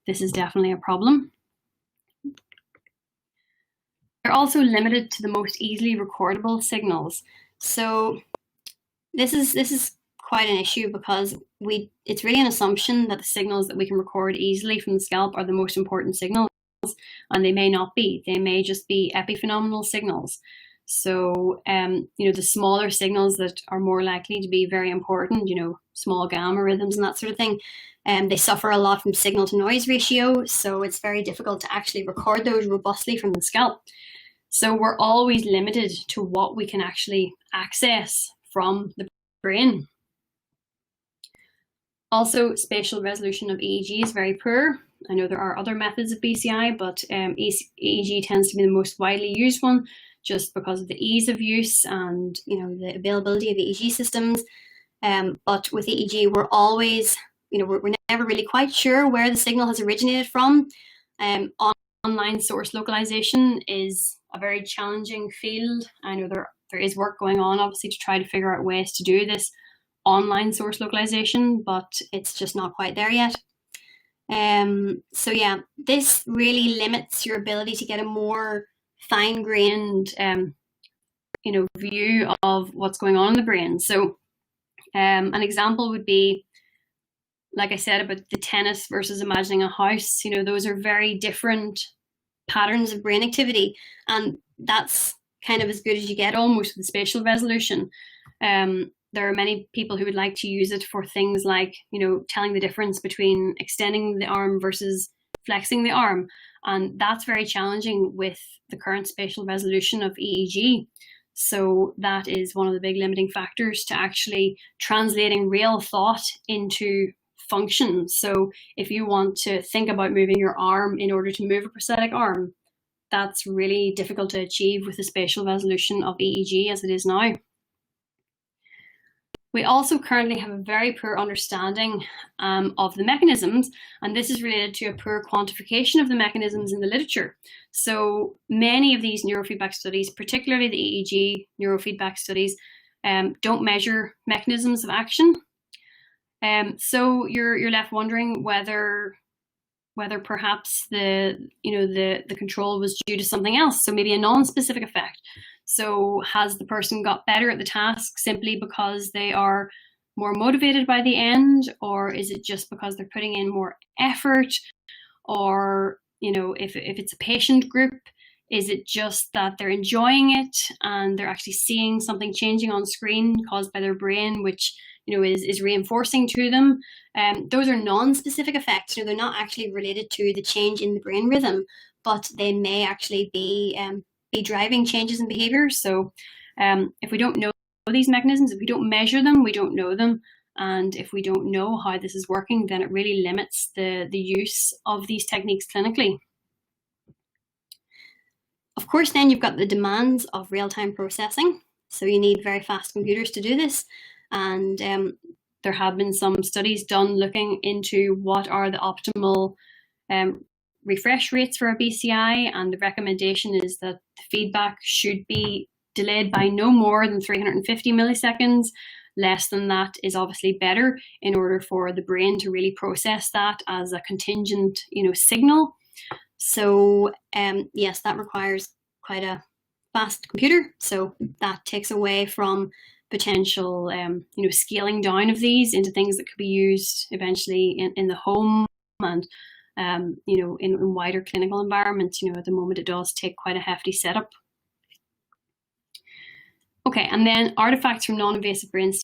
this is definitely a problem. They're also limited to the most easily recordable signals. So this is quite an issue because it's really an assumption that the signals that we can record easily from the scalp are the most important signals, and they may not be. They may just be epiphenomenal signals. So, the smaller signals that are more likely to be very important, small gamma rhythms and that sort of thing, they suffer a lot from signal to noise ratio. So it's very difficult to actually record those robustly from the scalp. So we're always limited to what we can actually access from the brain. Also, spatial resolution of EEG is very poor. I know there are other methods of BCI, but EEG tends to be the most widely used one, just because of the ease of use and the availability of EEG systems. But with EEG, we're always, we're never really quite sure where the signal has originated from. Online source localization is a very challenging field. I know there is work going on, obviously, to try to figure out ways to do this online source localization, but it's just not quite there yet. So yeah, this really limits your ability to get a more fine-grained view of what's going on in the brain. So an example would be, like I said, about the tennis versus imagining a house. Those are very different patterns of brain activity, and that's kind of as good as you get almost with spatial resolution. There are many people who would like to use it for things like, telling the difference between extending the arm versus flexing the arm. And that's very challenging with the current spatial resolution of EEG. So that is one of the big limiting factors to actually translating real thought into function. So if you want to think about moving your arm in order to move a prosthetic arm, that's really difficult to achieve with the spatial resolution of EEG as it is now. We also currently have a very poor understanding of the mechanisms, and this is related to a poor quantification of the mechanisms in the literature. So many of these neurofeedback studies, particularly the EEG neurofeedback studies, don't measure mechanisms of action. So you're left wondering whether perhaps the control was due to something else, so maybe a non-specific effect. So has the person got better at the task simply because they are more motivated by the end, or is it just because they're putting in more effort? Or, if it's a patient group, is it just that they're enjoying it and they're actually seeing something changing on screen caused by their brain, which is reinforcing to them? Those are non-specific effects. They're not actually related to the change in the brain rhythm, but they may actually be driving changes in behavior. So if we don't know these mechanisms, if we don't measure them, we don't know them. And if we don't know how this is working, then it really limits the use of these techniques clinically. Of course, then you've got the demands of real-time processing. So you need very fast computers to do this. And there have been some studies done looking into what are the optimal refresh rates for a BCI, and the recommendation is that the feedback should be delayed by no more than 350 milliseconds. Less than that is obviously better in order for the brain to really process that as a contingent, signal. So yes, that requires quite a fast computer. So that takes away from potential, scaling down of these into things that could be used eventually in the home and in wider clinical environments. At the moment it does take quite a hefty setup. Okay, and then artifacts from non-invasive brain stimulation.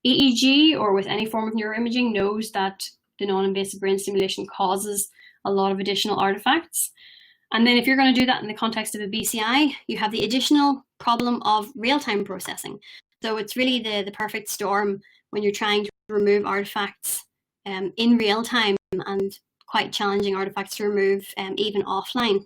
EEG or with any form of neuroimaging knows that the non-invasive brain stimulation causes a lot of additional artifacts. And then if you're going to do that in the context of a BCI, you have the additional problem of real-time processing. So it's really the perfect storm when you're trying to remove artifacts in real time, and quite challenging artifacts to remove even offline.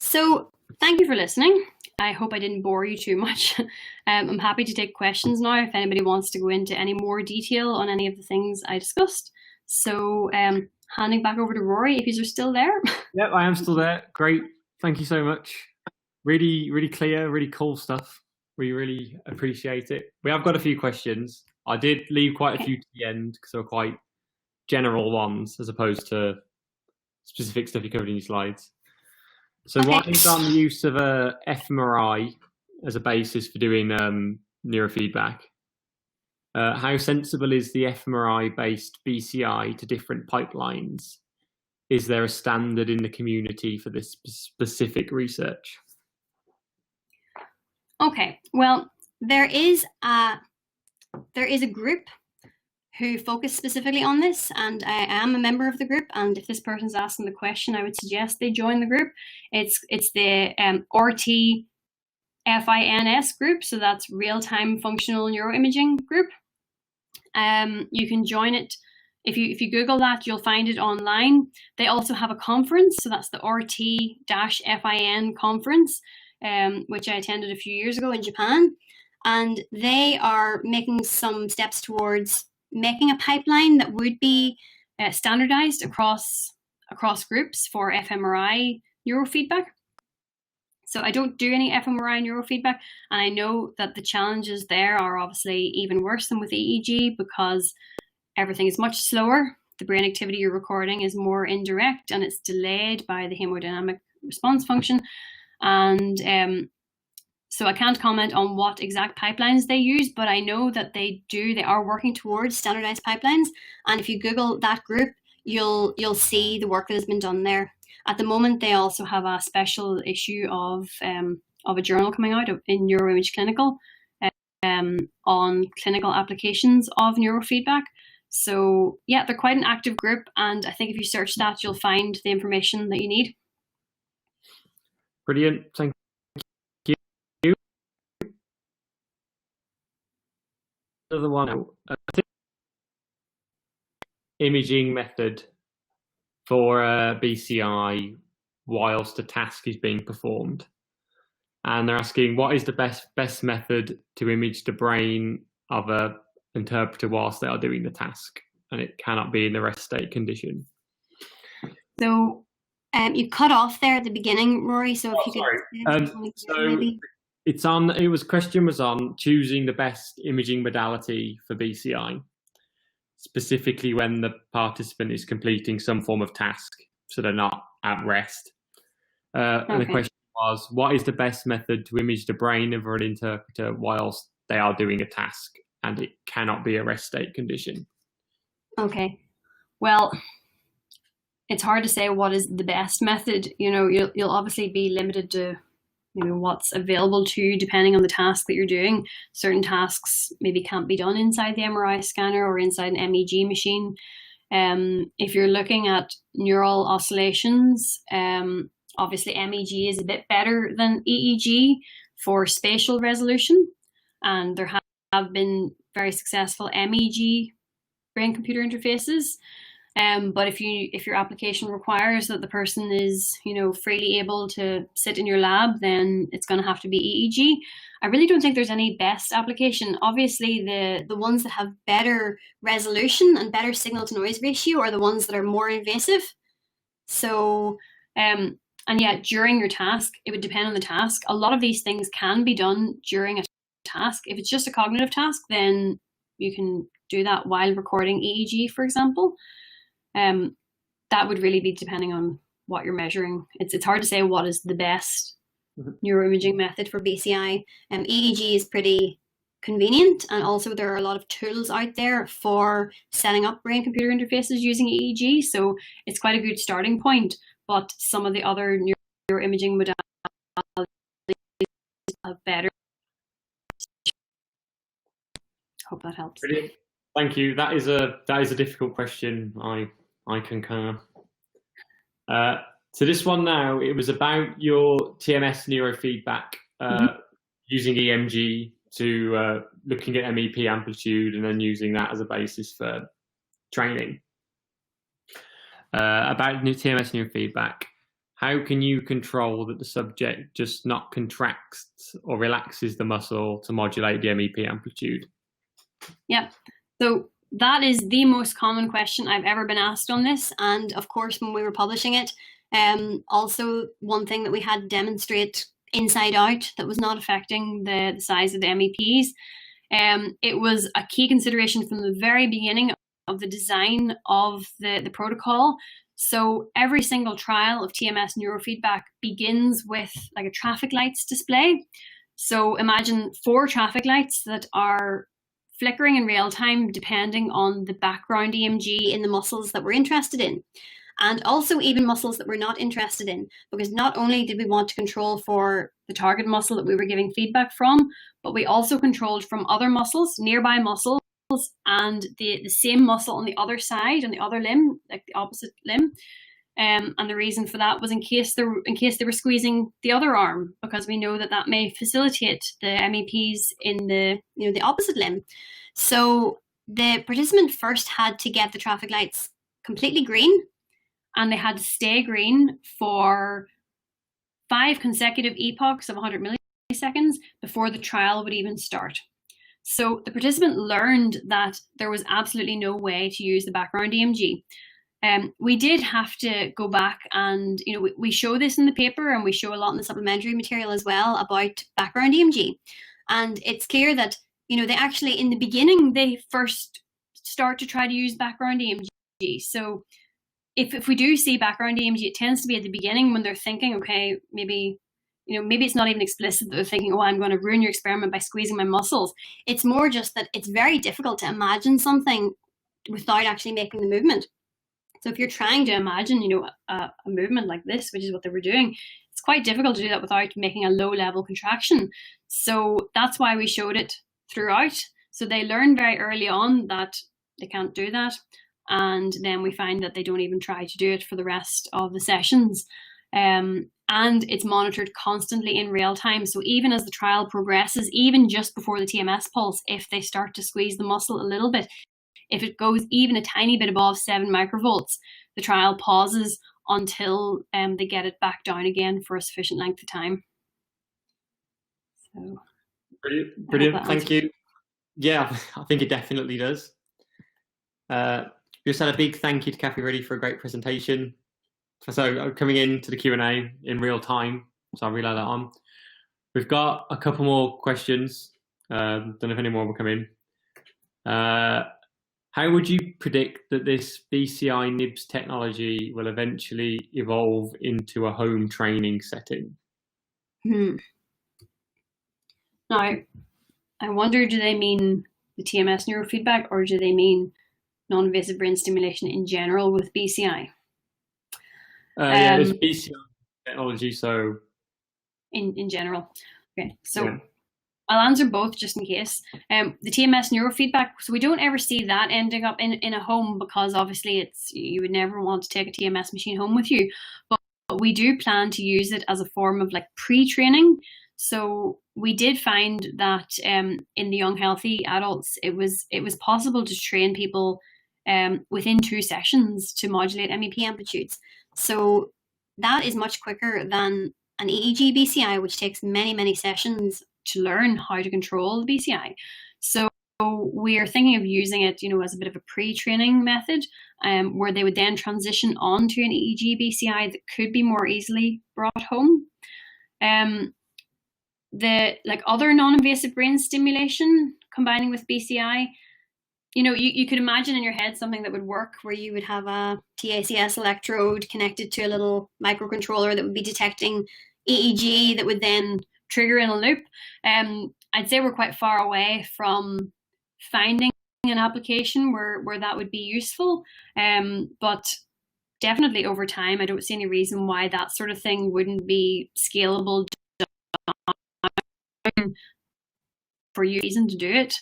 So thank you for listening. I hope I didn't bore you too much. I'm happy to take questions now if anybody wants to go into any more detail on any of the things I discussed. So handing back over to Rory, if you're still there. Yep, I am still there. Great. Thank you so much. Really, really clear, really cool stuff. We really appreciate it. We have got a few questions. I did leave quite a few to the end because they were quite general ones as opposed to specific stuff you covered in your slides. So one is on the use of a fMRI as a basis for doing neurofeedback. How sensible is the fMRI-based BCI to different pipelines? Is there a standard in the community for this specific research? Okay, well, there is a group who focus specifically on this, and I am a member of the group, and if this person's asking the question, I would suggest they join the group. It's the RTFINS group, so that's Real-Time Functional Neuroimaging group. You can join it. If you Google that, you'll find it online. They also have a conference, so that's the RT-FIN conference, which I attended a few years ago in Japan, and they are making some steps towards making a pipeline that would be standardized across groups for fMRI neurofeedback. So I don't do any fMRI neurofeedback, and I know that the challenges there are obviously even worse than with EEG because everything is much slower. The brain activity you're recording is more indirect, and it's delayed by the hemodynamic response function. And so I can't comment on what exact pipelines they use, but I know that they are working towards standardized pipelines. And if you Google that group, you'll see the work that has been done there. At the moment, they also have a special issue of a journal coming out in Neuroimage Clinical on clinical applications of neurofeedback. So yeah, they're quite an active group, and I think if you search that, you'll find the information that you need. Brilliant. Thank you. Another one, imaging method for BCI whilst a task is being performed, and they're asking what is the best method to image the brain of a interpreter whilst they are doing the task, and it cannot be in the rest state condition. So you cut off there at the beginning, Rory. So if you could, maybe. Question was on choosing the best imaging modality for BCI, specifically when the participant is completing some form of task, so they're not at rest. And the question was, what is the best method to image the brain of an interpreter whilst they are doing a task, and it cannot be a rest state condition? Okay, well, it's hard to say what is the best method. You'll obviously be limited to what's available to you depending on the task that you're doing. Certain tasks maybe can't be done inside the MRI scanner or inside an MEG machine. If you're looking at neural oscillations, obviously MEG is a bit better than EEG for spatial resolution, and there have been very successful MEG brain-computer interfaces. But if your application requires that the person is, freely able to sit in your lab, then it's going to have to be EEG. I really don't think there's any best application. Obviously, the ones that have better resolution and better signal to noise ratio are the ones that are more invasive. So, and yeah, during your task, it would depend on the task. A lot of these things can be done during a task. If it's just a cognitive task, then you can do that while recording EEG, for example. That would really be depending on what you're measuring. It's hard to say what is the best neuroimaging method for BCI. EEG is pretty convenient, and also there are a lot of tools out there for setting up brain-computer interfaces using EEG, so it's quite a good starting point. But some of the other neuroimaging modalities have better Hope that helps. Brilliant. Thank you. That is a difficult question. I concur. So this one now, it was about your TMS neurofeedback using EMG to looking at MEP amplitude and then using that as a basis for training. About TMS neurofeedback, how can you control that the subject just not contracts or relaxes the muscle to modulate the MEP amplitude? Yeah, so that is the most common question I've ever been asked on this. And of course, when we were publishing it, also one thing that we had to demonstrate inside out that was not affecting the size of the MEPs. It was a key consideration from the very beginning of the design of the protocol. So every single trial of TMS neurofeedback begins with like a traffic lights display. So imagine 4 traffic lights that are flickering in real time depending on the background EMG in the muscles that we're interested in. And also even muscles that we're not interested in, because not only did we want to control for the target muscle that we were giving feedback from, but we also controlled from other muscles, nearby muscles, and the same muscle on the other side, on the other limb, like the opposite limb. And the reason for that was in case they were squeezing the other arm, because we know that may facilitate the MEPs in the opposite limb. So the participant first had to get the traffic lights completely green, and they had to stay green for 5 consecutive epochs of 100 milliseconds before the trial would even start. So the participant learned that there was absolutely no way to use the background EMG. We did have to go back and, we show this in the paper, and we show a lot in the supplementary material as well about background EMG. And it's clear that, they actually, in the beginning, they first start to try to use background EMG. So if we do see background EMG, it tends to be at the beginning when they're thinking, okay, maybe it's not even explicit that they're thinking, oh, I'm going to ruin your experiment by squeezing my muscles. It's more just that it's very difficult to imagine something without actually making the movement. So if you're trying to imagine, a movement like this, which is what they were doing, it's quite difficult to do that without making a low-level contraction. So that's why we showed it throughout. So they learn very early on that they can't do that. And then we find that they don't even try to do it for the rest of the sessions. And it's monitored constantly in real time. So even as the trial progresses, even just before the TMS pulse, if they start to squeeze the muscle a little bit, if it goes even a tiny bit above 7 microvolts, the trial pauses until they get it back down again for a sufficient length of time. So, brilliant. Thank you. Yeah, I think it definitely does. Just had a big thank you to Kathy Ruddy for a great presentation. So coming into the Q&A in real time, so I'll relay that on. We've got a couple more questions. Don't know if any more will come in. How would you predict that this BCI Knibbs technology will eventually evolve into a home training setting? Now, I wonder, do they mean the TMS neurofeedback, or do they mean non-invasive brain stimulation in general with BCI? Yeah, there's BCI technology, so... In general. Okay, so... Yeah. I'll answer both just in case. The TMS neurofeedback, so we don't ever see that ending up in a home, because obviously you would never want to take a TMS machine home with you. But we do plan to use it as a form of like pre-training. So we did find that in the young healthy adults, it was possible to train people within 2 sessions to modulate MEP amplitudes. So that is much quicker than an EEG BCI, which takes many, many sessions to learn how to control the BCI. So we are thinking of using it, as a bit of a pre-training method, where they would then transition on to an EEG BCI that could be more easily brought home. The other non-invasive brain stimulation combining with BCI, you could imagine in your head something that would work where you would have a TACS electrode connected to a little microcontroller that would be detecting EEG that would then trigger in a loop. I'd say we're quite far away from finding an application where that would be useful. But definitely over time, I don't see any reason why that sort of thing wouldn't be scalable for you reason to do it.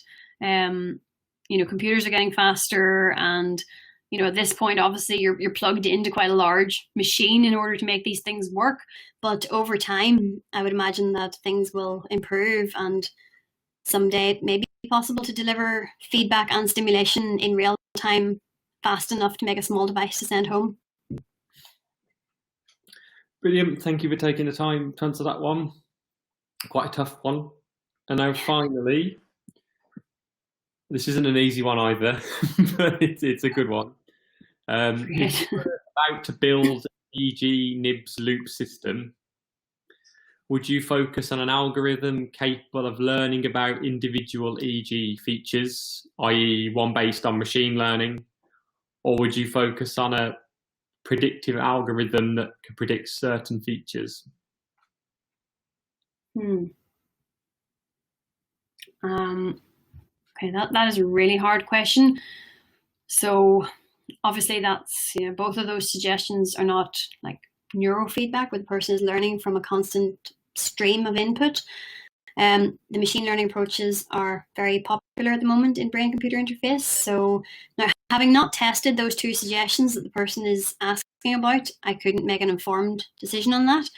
You know, computers are getting faster, and you know, at this point, obviously, you're plugged into quite a large machine in order to make these things work. But over time, I would imagine that things will improve, and someday it may be possible to deliver feedback and stimulation in real time fast enough to make a small device to send home. Brilliant. Thank you for taking the time to answer that one. Quite a tough one. And now finally, this isn't an easy one either, but it's a good one. If you were about to build an Eeg Knibbs loop system, would you focus on an algorithm capable of learning about individual Eeg features, i.e. one based on machine learning, or would you focus on a predictive algorithm that could predict certain features? Okay, that is a really hard question. So obviously that's, you know, both of those suggestions are not like neurofeedback where the person is learning from a constant stream of input. The machine learning approaches are very popular at the moment in brain-computer interface. So now, having not tested those two suggestions that the person is asking about, I couldn't make an informed decision on that.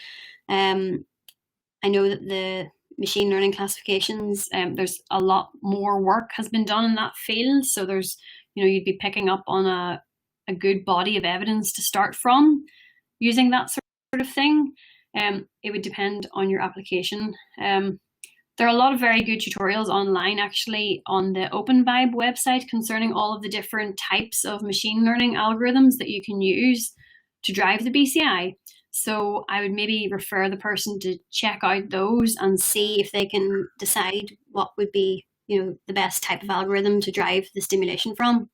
I know that the machine learning classifications, there's a lot more work has been done in that field. So there's, you know, you'd be picking up on a good body of evidence to start from using that sort of thing. It would depend on your application. There are a lot of very good tutorials online actually on the OpenVibe website concerning all of the different types of machine learning algorithms that you can use to drive the BCI. So I would maybe refer the person to check out those and see if they can decide what would be, you know, the best type of algorithm to drive the stimulation from.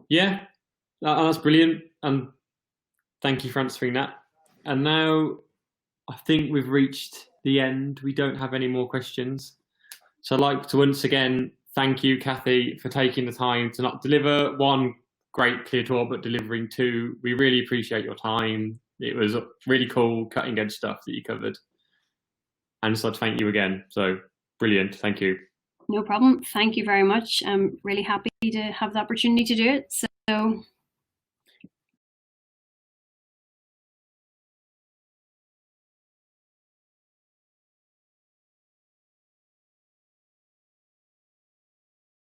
Yeah, that's brilliant. And thank you for answering that. And now I think we've reached the end. We don't have any more questions. So I'd like to once again thank you, Kathy, for taking the time to not deliver one great clear talk, but delivering two. We really appreciate your time. It was really cool, cutting edge stuff that you covered. And so I'd thank you again. So brilliant. Thank you. No problem. Thank you very much. I'm really happy to have the opportunity to do it. So